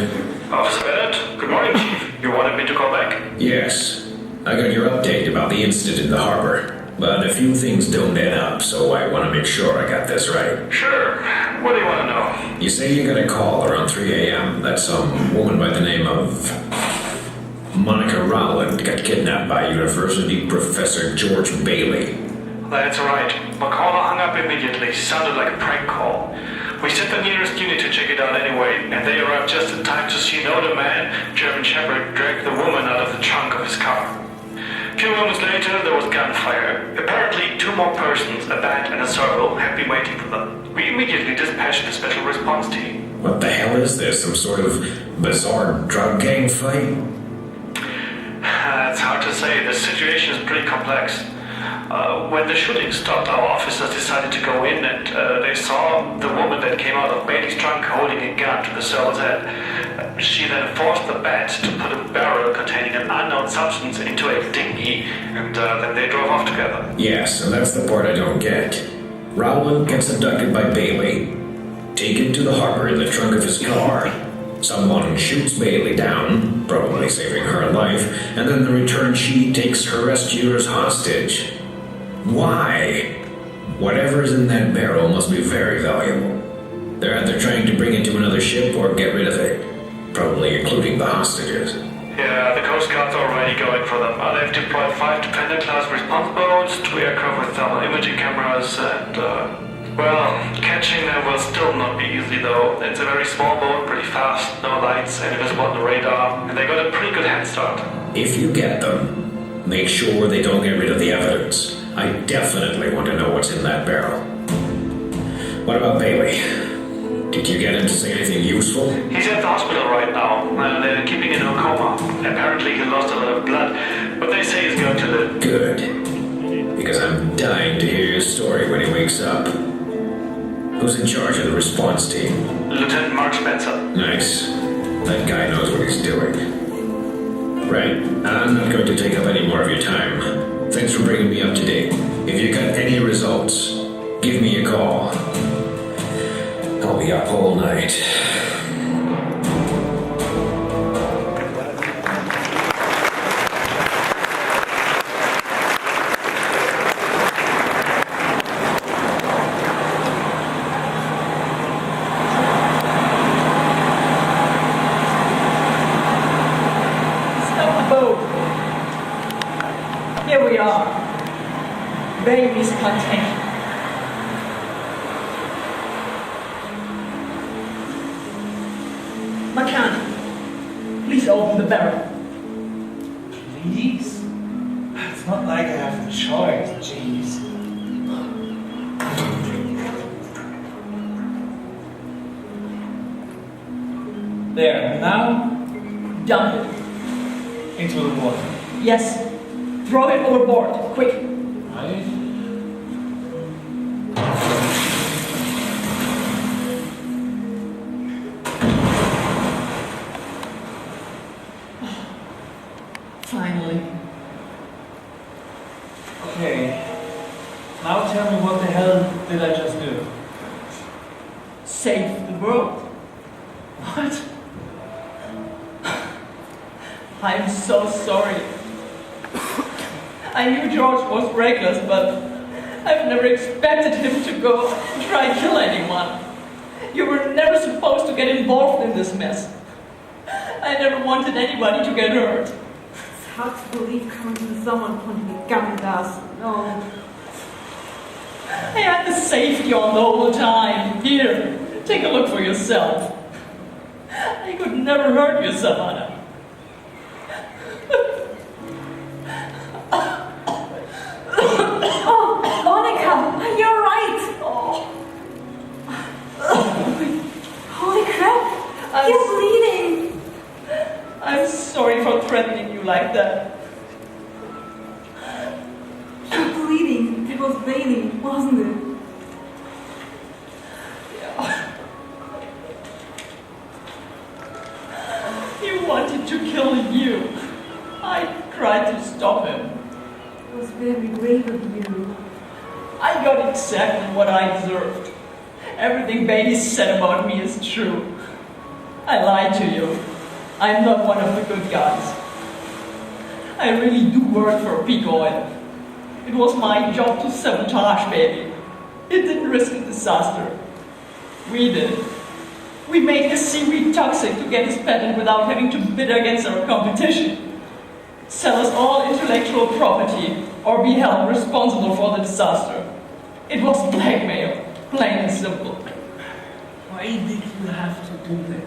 Officer Bennett, good morning, Chief. You wanted me to call back? Yes. I got your update about the incident in the harbor. But a few things don't add up, so I want to make sure I got this right. Sure. What do you want to know? You say you got a call around 3 a.m. that some woman by the name of Monica Rowland got kidnapped by University Professor George Bailey. That's right. The caller hung up immediately. Sounded like a prank call. We sent the nearest unit to check it out anyway, and they arrived just in time to see an older man, German Shepherd, drag the woman out of the trunk of his car. A few moments later, there was gunfire. Apparently, 2 more persons, a bat and a servo, have been waiting for them. We immediately dispatched the special response team. What the hell is this? Some sort of bizarre drug gang fight? It's hard to say the situation is pretty complex. When the shooting stopped, our officers decided to go in and they saw the woman that came out of Bailey's trunk holding a gun to the cell's head. She then forced the bat to put a barrel containing an unknown substance into a dinghy, and then they drove off together. Yes, and that's the part I don't get. Rowland gets abducted by Bailey, taken to the harbor in the trunk of his car. Someone shoots Bailey down, probably saving her life, and then in return she takes her rescuers hostage. Why? Whatever is in that barrel must be very valuable. They're either trying to bring it to another ship or get rid of it, probably including the hostages. Yeah, the Coast Guard's already going for them. They've deployed 5 Defender-class response boats, 2 aircraft with thermal imaging cameras, and, well, catching them will still not be easy, though. It's a very small boat, pretty fast, no lights, invisible on the radar, and they got a pretty good head start. If you get them, make sure they don't get rid of the evidence. I definitely want to know what's in that barrel. What about Bailey? Did you get him to say anything useful? He's at the hospital right now. They're keeping him in a coma. Apparently he lost a lot of blood, but they say he's going to live. Good. Because I'm dying to hear your story when he wakes up. Who's in charge of the response team? Lieutenant Mark Spencer. Nice. That guy knows what he's doing. Right. I'm not going to take up any more of your time. Thanks for bringing me up to date. If you got any results, give me a call. I'll be up all night. Stop the boat. Here we are. Baby's contained. McCann, please open the barrel. Please? It's not like I have a choice, jeez. There, now? Dump it. Into the water. Yes. Throw it overboard, quick. Right? Finally. Okay. Now tell me what the hell did I just do? Save the world. What? I'm so sorry. I knew George was reckless, but I've never expected him to go and try and kill anyone. You were never supposed to get involved in this mess. I never wanted anybody to get hurt. It's hard to believe coming from someone pointing a gun at us. No. I had the safety on the whole time. Here, take a look for yourself. You could never hurt you, Savannah. Oh, Monica, you're right. Oh. Holy crap, you're bleeding. I'm sorry for threatening you like that. You're bleeding. It was Bailey, wasn't it? Yeah. He wanted to kill you. I tried to stop him. It was very brave of you. I got exactly what I deserved. Everything Bailey said about me is true. I lied to you. I'm not one of the good guys. I really do work for Peak Oil. It was my job to sabotage Bailey. It didn't risk a disaster. We did. We made his seaweed toxic to get his patent without having to bid against our competition. Sell us all intellectual property or be held responsible for the disaster. It was blackmail, plain and simple. Why did you have to do that?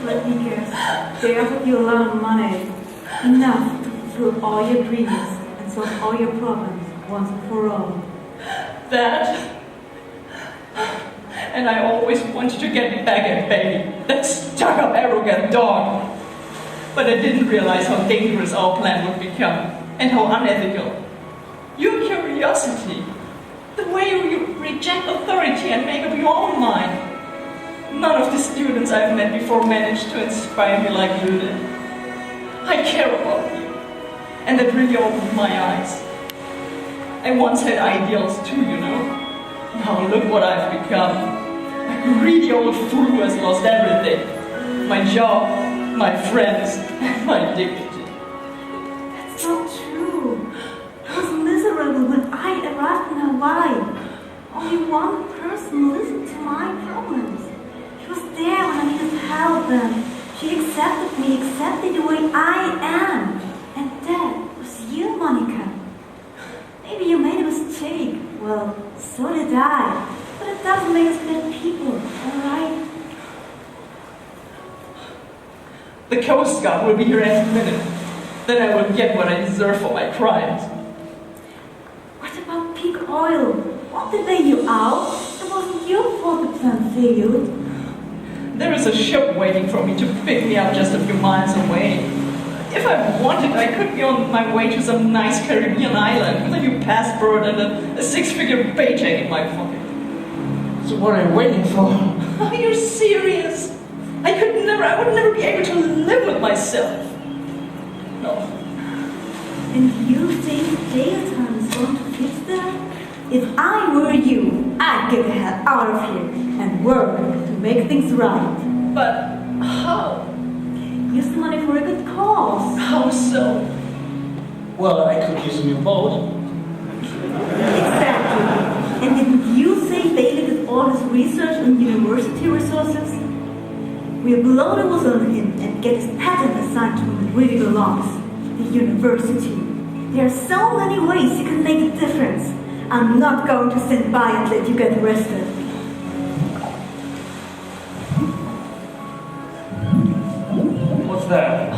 Let me guess. They offered you a lot of money. Enough to fulfill all your dreams and solve all your problems once and for all. That And I always wanted to get back at Baby, that stuck-up arrogant dog. But I didn't realize how dangerous our plan would become, and how unethical. Your curiosity, the way you reject authority and make up your own mind. None of the students I've met before managed to inspire me like you did. I care about you, and that really opened my eyes. I once had ideals too, you know. Now look what I've become. A greedy old fool who has lost everything. My job, my friends, and my dignity. That's not true. I was miserable when I arrived in Hawaii. Only one person listened to my problems. She was there when I needed help, and she accepted me exactly the way I am. And that was you, Monica. Maybe you made a mistake. Well, so did I. But it doesn't make us bad people, alright? The Coast Guard will be here any minute. Then I will get what I deserve for my crimes. What about peak oil? Won't they bail you out? It wasn't your fault the plan failed. There is a ship waiting for me to pick me up just a few miles away. If I wanted, I could be on my way to some nice Caribbean island with a new passport and a six-figure paycheck in my pocket. So what are you waiting for? Are you serious? I would never be able to live with myself. No. And you think Dayton is going to fix that? If I were you, I'd get the hell out of here and work to make things right. But how? Use the money for a good cause. How so? Well, I could use a new boat. Exactly. And didn't you say Bailey did all his research on university resources? We'll blow the whistle on him and get his patent assigned to him that really belongs. The university. There are so many ways you can make a difference. I'm not going to stand by and let you get arrested. What's that?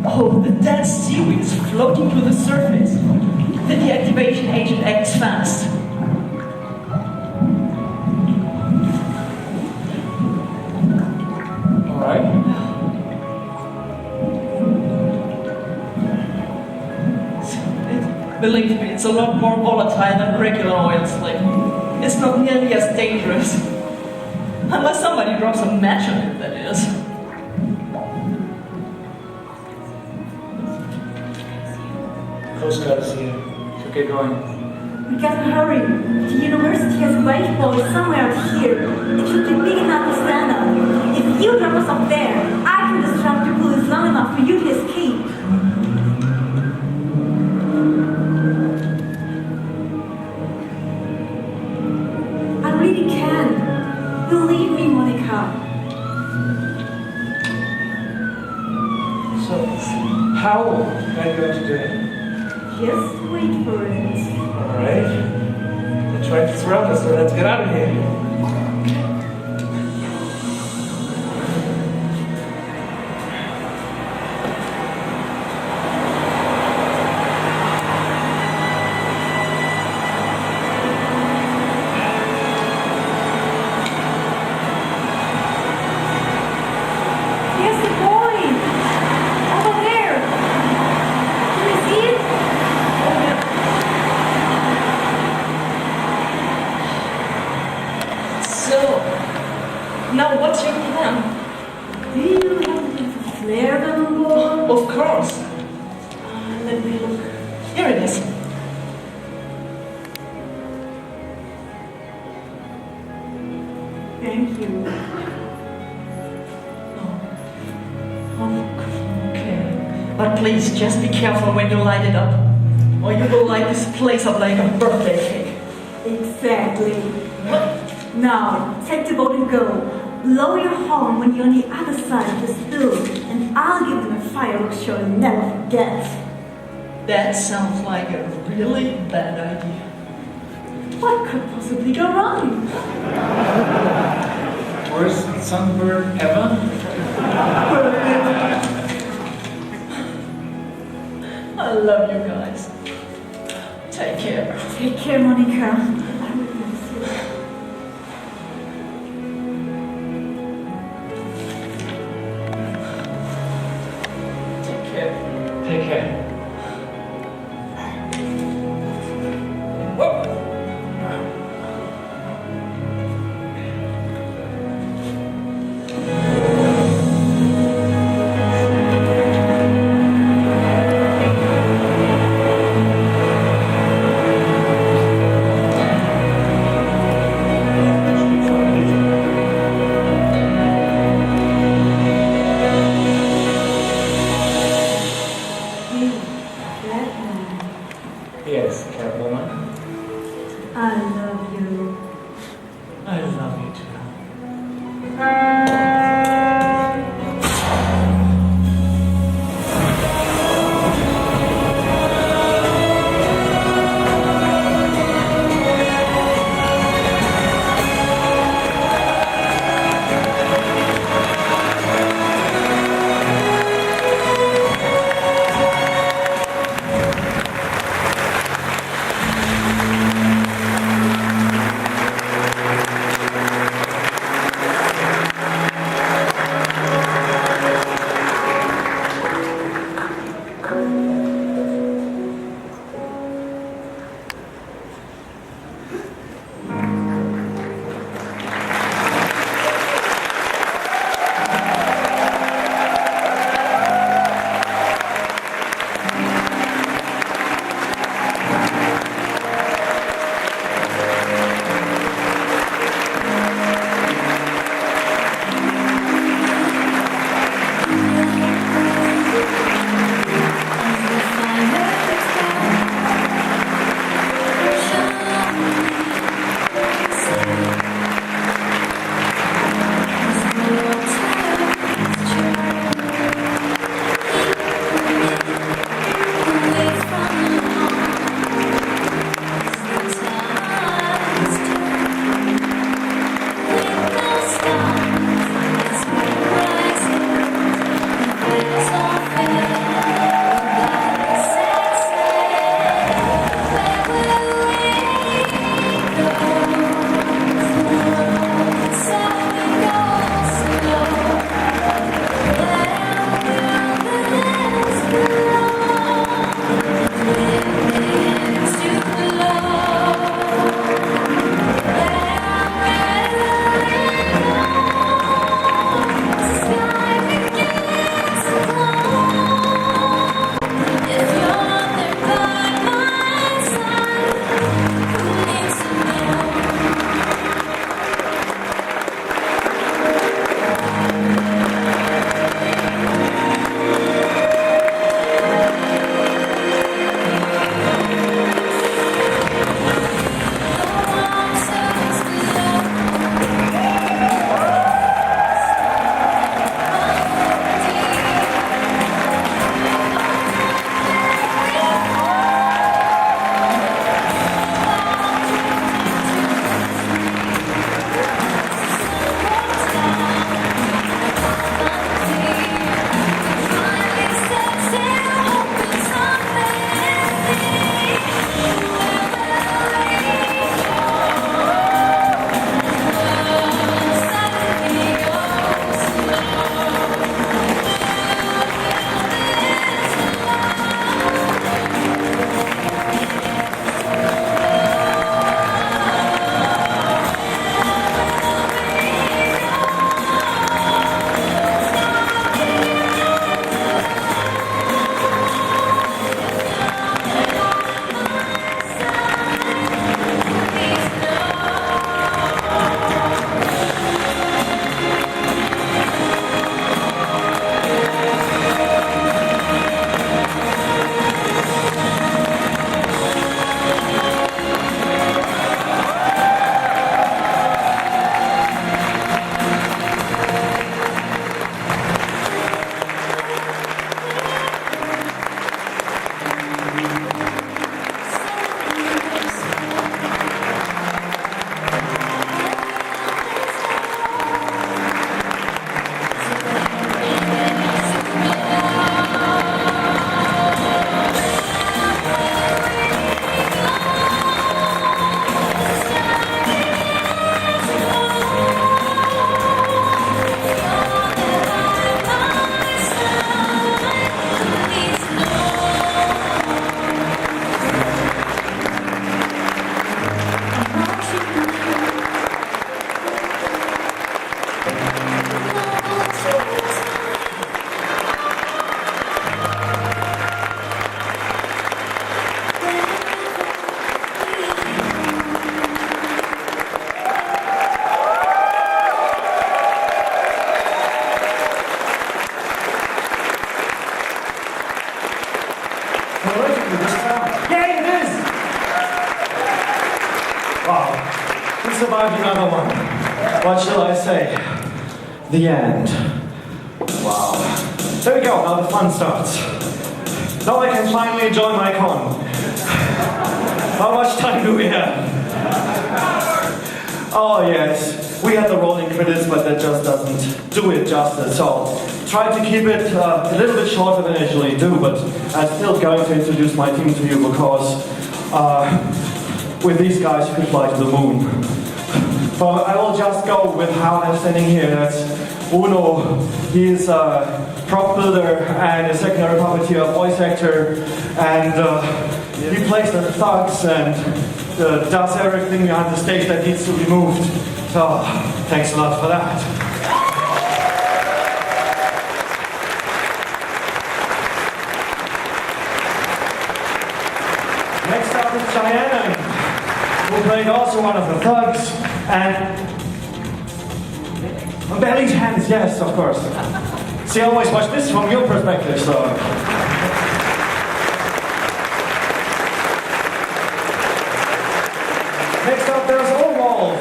Oh, the dead seaweed is floating to the surface. The deactivation agent acts fast. All right. Believe me, it's a lot more volatile than regular oil slick. It's not nearly as dangerous. Unless somebody drops a match on it, that is. Coast Guard is here. So get going. We gotta hurry. The university has a wave boat somewhere out here. It should be big enough to stand up. If you drop us up there, I can disrupt the police long enough for you to escape. I really can. Believe me, Monica. So, how are you going to do it? Just wait for it. Alright. They're trying to surround us, so let's get out of here. Here's the boy! Over there! Do you see it? So, now what's your plan? Do you have a flare gun on board? Of course. Let me look. Here it is. Thank you. Okay. But please, just be careful when you light it up. Or you will light this place up like a birthday cake. Exactly. Now, take the boat and go. Blow your horn when you're on the other side of the spill, and I'll give them a fireworks show you'll never forget. That sounds like a really bad idea. What could possibly go wrong? Worst sunburn ever? I love you guys. Take care. Take care, Monica. Yes, Catwoman. I love you. I love you too. survived another one. What shall I say? The end. Wow. There we go, now the fun starts. Now I can finally enjoy my con. How much time do we have? Oh yes, we had the rolling credits, but that just doesn't do it justice. So try to keep it a little bit shorter than I usually do, but I'm still going to introduce my team to you because with these guys you can fly to the moon. So I will just go with how I'm standing here. That's Uno. He is a prop builder and a secondary puppeteer, voice actor, and he plays the thugs and does everything behind the stage that needs to be moved. So thanks a lot for that. Next up is Cheyenne, who played also one of the thugs, and Belly's hands, yes, of course. See, I always watch this from your perspective, so. Next up, there's Orwald.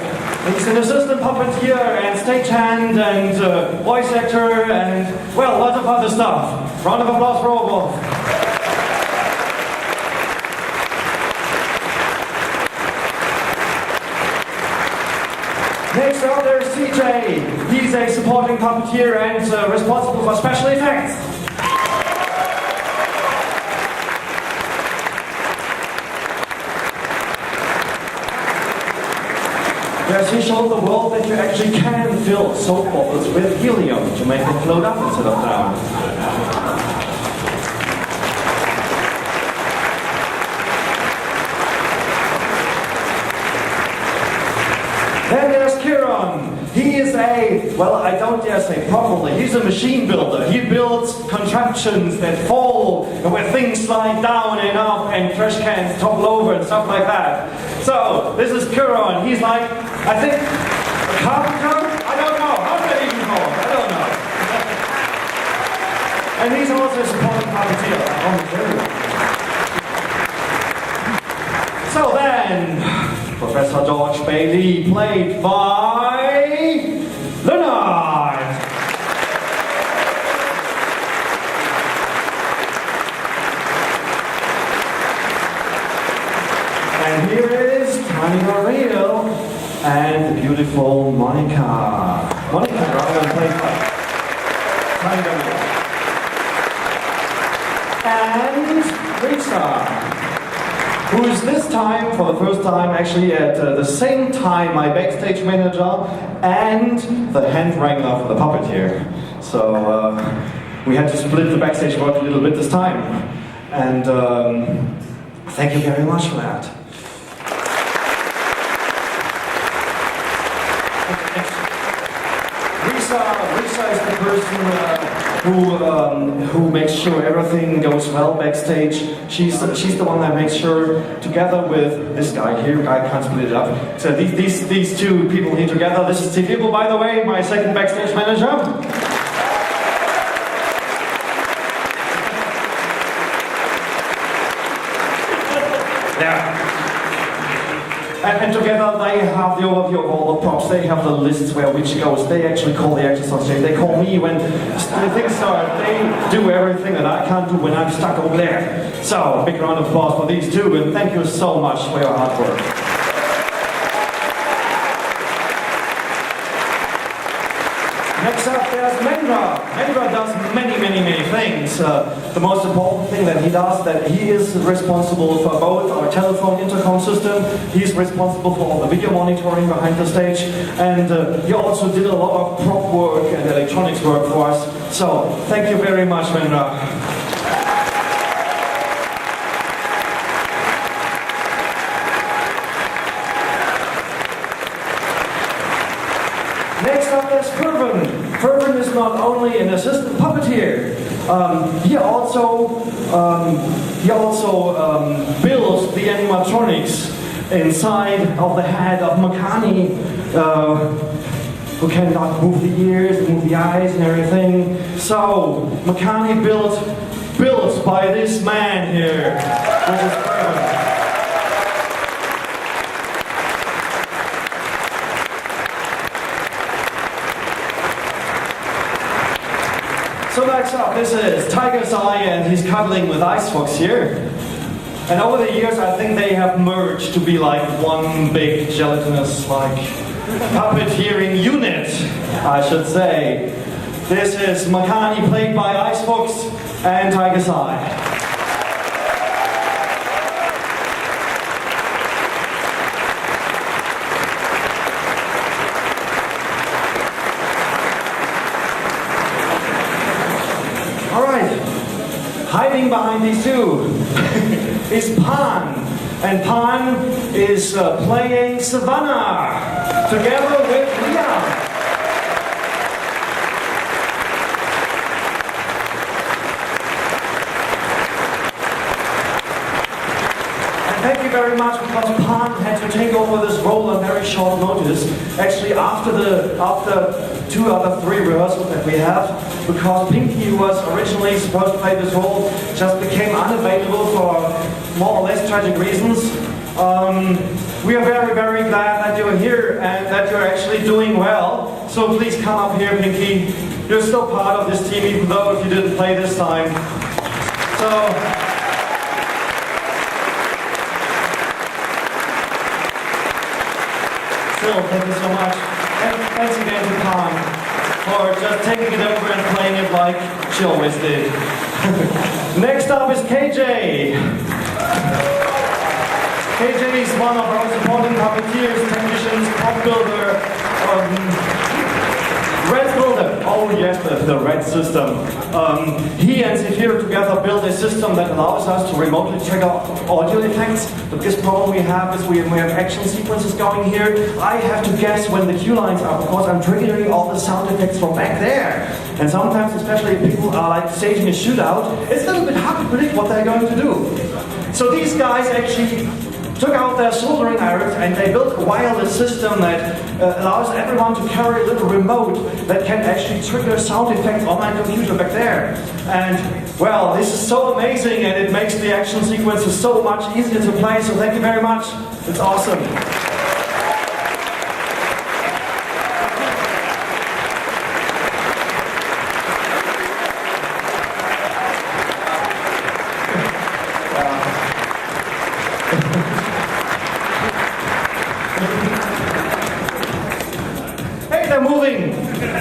He's an assistant puppeteer and stagehand and voice actor and, well, lots of other stuff. Round of applause for Orwald. Next up, there's CJ. He's a supporting puppeteer and responsible for special effects. Yes, he showed the world that you actually can fill soap bottles with helium to make them float up instead of down. Then there's Kieran. He is well, I don't dare say properly, he's a machine builder. He builds contraptions that fall and where things slide down and up and trash cans topple over and stuff like that. So, this is Kieran. He's like, I think, a carpenter? I don't know. How's that even called? I don't know. And he's also a supporting puppeteer. So then, Professor George Bailey, played by Leonard. And here is Tiny Maria and the beautiful Monica. Monica Brown played by Tiny Maria. And Rita, who is this time, for the first time, actually at the same time my backstage manager and the hand wrangler for the puppeteer. So we had to split the backstage work a little bit this time. And thank you very much for that. Risa is the person who makes sure everything goes well backstage. She's the one that makes sure, together with this guy here, I can't split it up. So these two people here together. This is Steve, by the way, my second backstage manager. Yeah. And together they have the overview of all the props, they have the lists where which goes, they actually call the actors on stage, they call me when the things start, they do everything that I can't do when I'm stuck over there. So, big round of applause for these two, and thank you so much for your hard work. Next up, there's Mendra. Mendra does many things. The most important thing that he does, that he is responsible for both our telephone intercom system, he's responsible for all the video monitoring behind the stage, and he also did a lot of prop work and electronics work for us. So, thank you very much, Mendra. Next up, there's Fervin. Fervin is not only an assistant puppeteer, he also builds the animatronics inside of the head of Makani, who cannot move the ears, move the eyes and everything. So, Makani built by this man here, which is Fervin. next up, this is Tiger's Eye, and he's cuddling with Ice Fox here. And over the years, I think they have merged to be like one big gelatinous, like, puppeteering unit, I should say. This is Makani, played by Ice Fox, and Tiger's Eye. Hiding behind these two is Pan, and Pan is playing Savannah together with Leah. Thank you very much, because Pan had to take over this role on very short notice. Actually, after 2 out of 3 rehearsals that we have, because Pinky, who was originally supposed to play this role, just became unavailable for more or less tragic reasons. We are very, very glad that you're here and that you're actually doing well. So please come up here, Pinky. You're still part of this team, even though if you didn't play this time. So. Thank you so much. And thanks again to Pam for just taking it over and playing it like she always did. Next up is KJ. KJ is one of our supporting puppeteers, technicians, prop builder, Red Builder. Oh yes, the Red system. He and Zephyr together built a system that allows us to remotely trigger audio effects. The biggest problem we have is we have action sequences going here. I have to guess when the cue lines are, because I'm triggering all the sound effects from back there. And sometimes, especially if people are like staging a shootout, it's a little bit hard to predict what they're going to do. So these guys actually took out their soldering irons and they built a wireless system that allows everyone to carry a little remote that can actually trigger sound effects on my computer back there. And well, this is so amazing, and it makes the action sequences so much easier to play, so thank you very much. It's awesome.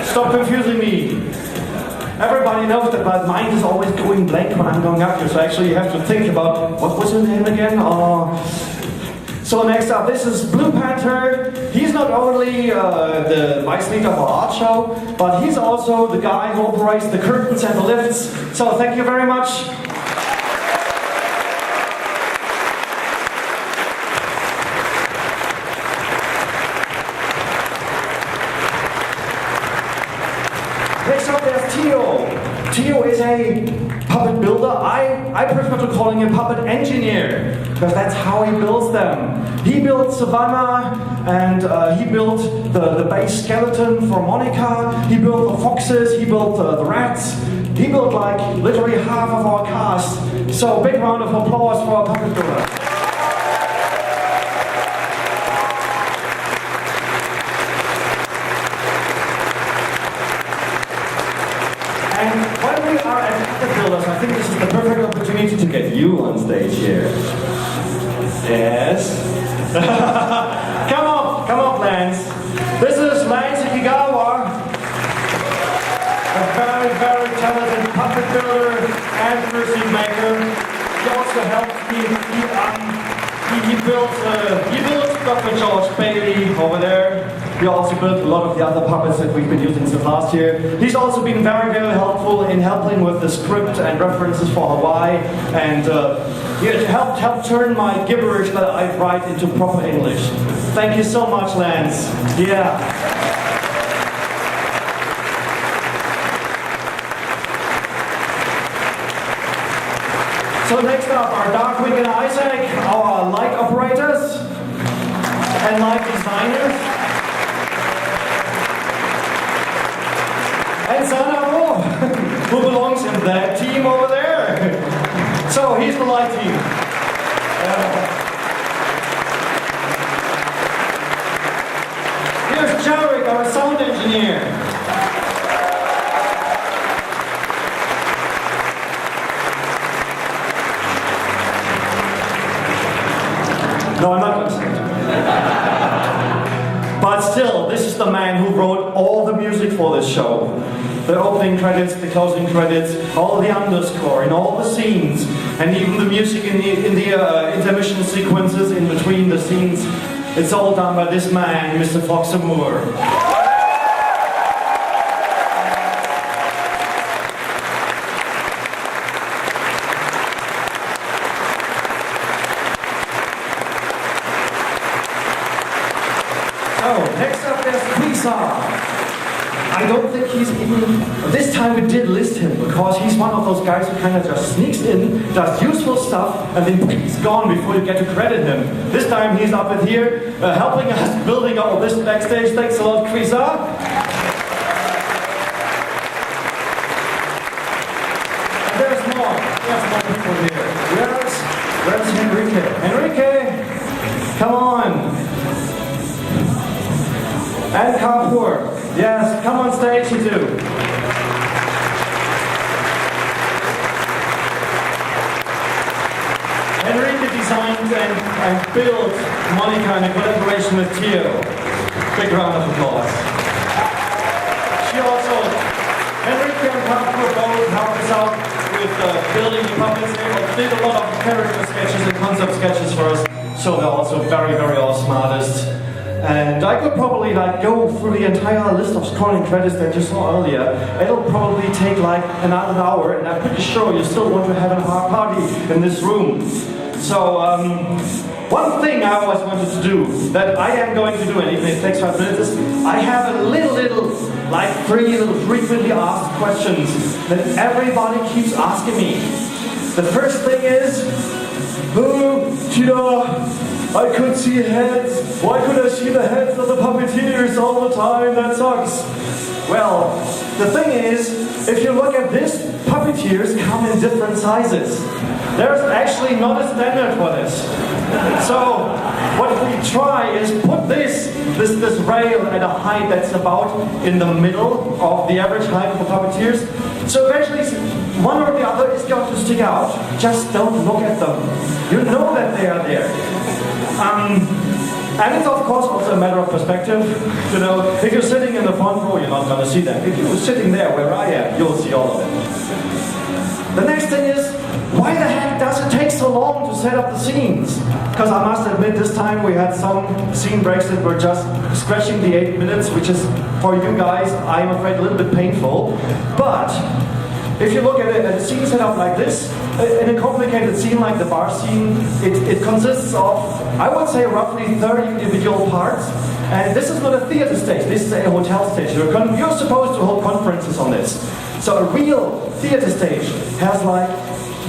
Stop confusing me. Everybody knows that my mind is always going blank when I'm going up here, so actually you have to think about, what was his name again? So next up, this is Blue Panther. He's not only the vice leader of our art show, but he's also the guy who operates the curtains and the lifts. So thank you very much. Next up, there's Tio. Tio is a puppet builder. I prefer to call him a puppet engineer, because that's how he builds them. He built Savannah, and he built the base skeleton for Monica. He built the foxes, he built the rats. He built like literally half of our cast. So big round of applause for our puppet builder. I think this is the perfect opportunity to get you on stage here. Yes. Come up, Lance. This is Lance Ikigawa, a very, very talented puppet builder and receipt maker. He also helped he built Dr. George Bailey over there. He also built a lot of the other puppets that we've been using since last year. He's also been very, very helpful in helping with the script and references for Hawaii, and he helped turn my gibberish that I write into proper English. Thank you so much, Lance. Yeah. So next up are Darkwing and Isaac, our light operators and light designers. And Sanaro, who belongs in that team over there. So he's the light team. Here's Jarek, our sound engineer. No, I'm not going to say it. But still, this is the man who wrote all the music for this show. The opening credits, the closing credits, all the underscore in all the scenes, and even the music in the intermission sequences in between the scenes. It's all done by this man, Mr. Foxer Moore. I don't think he's even... This time we did list him, because he's one of those guys who kind of just sneaks in, does useful stuff, and then he's gone before you get to credit him. This time he's up in here, helping us building all this backstage. Thanks a lot, Krisa. And there's more people here. Where's Enrique? Enrique, come on. And Kapoor. Yes, come on stage, you two. Enrique designed and built Monica in a collaboration with Theo. Big round of applause. She also, Enrique and Kapoor both helped us out with building the puppets. They did a lot of character sketches and concept sketches for us. So they're also very, very awesome artists. And I could probably go through the entire list of scrolling credits that you saw earlier. It'll probably take another hour, and I'm pretty sure you still want to have a party in this room. So one thing I always wanted to do, that I am going to do, and even if it takes 5 minutes, is I have a little, 3 little frequently asked questions that everybody keeps asking me. The first thing is, I could see heads. Why could I see the heads of the puppeteers all the time? That sucks. Well, the thing is, if you look at this, puppeteers come in different sizes. There's actually not a standard for this. So, what we try is put this rail at a height that's about in the middle of the average height of the puppeteers. So eventually, one or the other is going to stick out. Just don't look at them. You know that they are there. And it's of course also a matter of perspective. You know, if you're sitting in the front row, you're not going to see them. If you're sitting there where I am, you'll see all of them. The next thing is, why the heck does it take so long to set up the scenes? Because I must admit, this time we had some scene breaks that were just scratching the 8 minutes, which is, for you guys, I'm afraid, a little bit painful. But if you look at a scene set up like this, in a complicated scene like the bar scene, it consists of, I would say, roughly 30 individual parts. And this is not a theater stage, this is a hotel stage. You're supposed to hold conferences on this. So a real theater stage has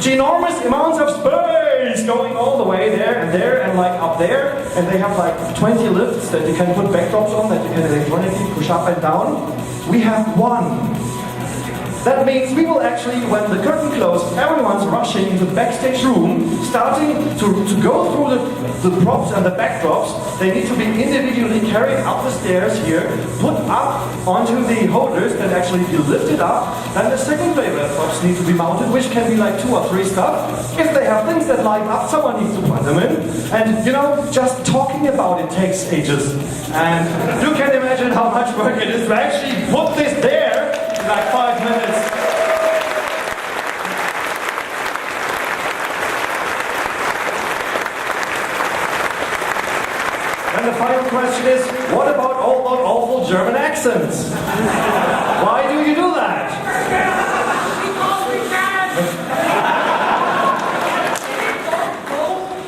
ginormous amounts of space going all the way there and up there. And they have 20 lifts that you can put backdrops on that you can electronically push up and down. We have one. That means we will actually, when the curtain closes, everyone's rushing into the backstage room, starting to go through the props and the backdrops. They need to be individually carried up the stairs here, put up onto the holders that actually be lifted up. Then the second layer of props need to be mounted, which can be 2 or 3 stuff. If they have things that light up, someone needs to put them in. And just talking about it takes ages. And you can imagine how much work it is to actually put this there. 5 minutes. And the final question is, what about all those awful German accents? Why do you do that?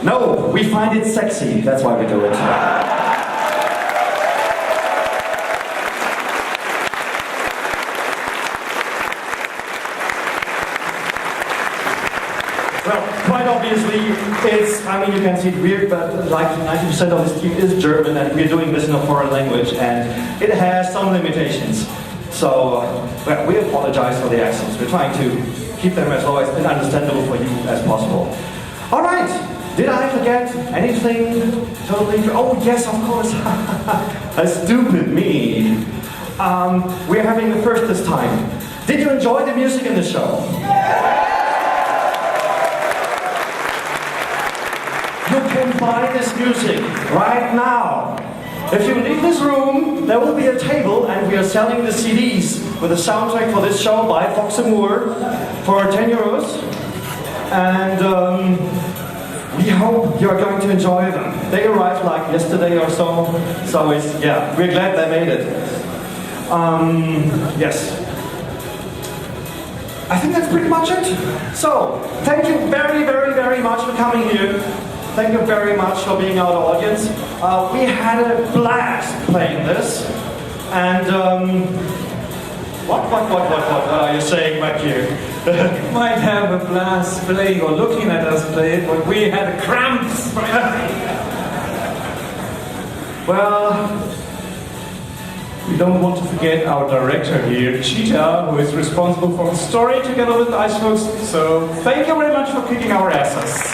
No, we find it sexy. That's why we do it. Quite obviously, you can see it weird, but 90% of this team is German, and we're doing this in a foreign language, and it has some limitations. So, we apologize for the accents. We're trying to keep them as low and understandable for you as possible. All right, did I forget anything totally? Oh, yes, of course. A stupid me. We're having the first this time. Did you enjoy the music in the show? You You can buy this music right now. If you leave this room, there will be a table and we are selling the CDs with a soundtrack for this show by Fox and Moore for 10 euros. And we hope you're going to enjoy them. They arrived like yesterday or so, so we're glad they made it. Yes. I think that's pretty much it. So, thank you very, very, very much for coming here. Thank you very much for being our audience. We had a blast playing this. And, what are you saying back here? You might have a blast playing or looking at us play it, but we had cramps. Well, we don't want to forget our director here, Cheetah, who is responsible for the story together with Ice Host. So thank you very much for kicking our asses.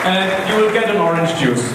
And you will get an orange juice.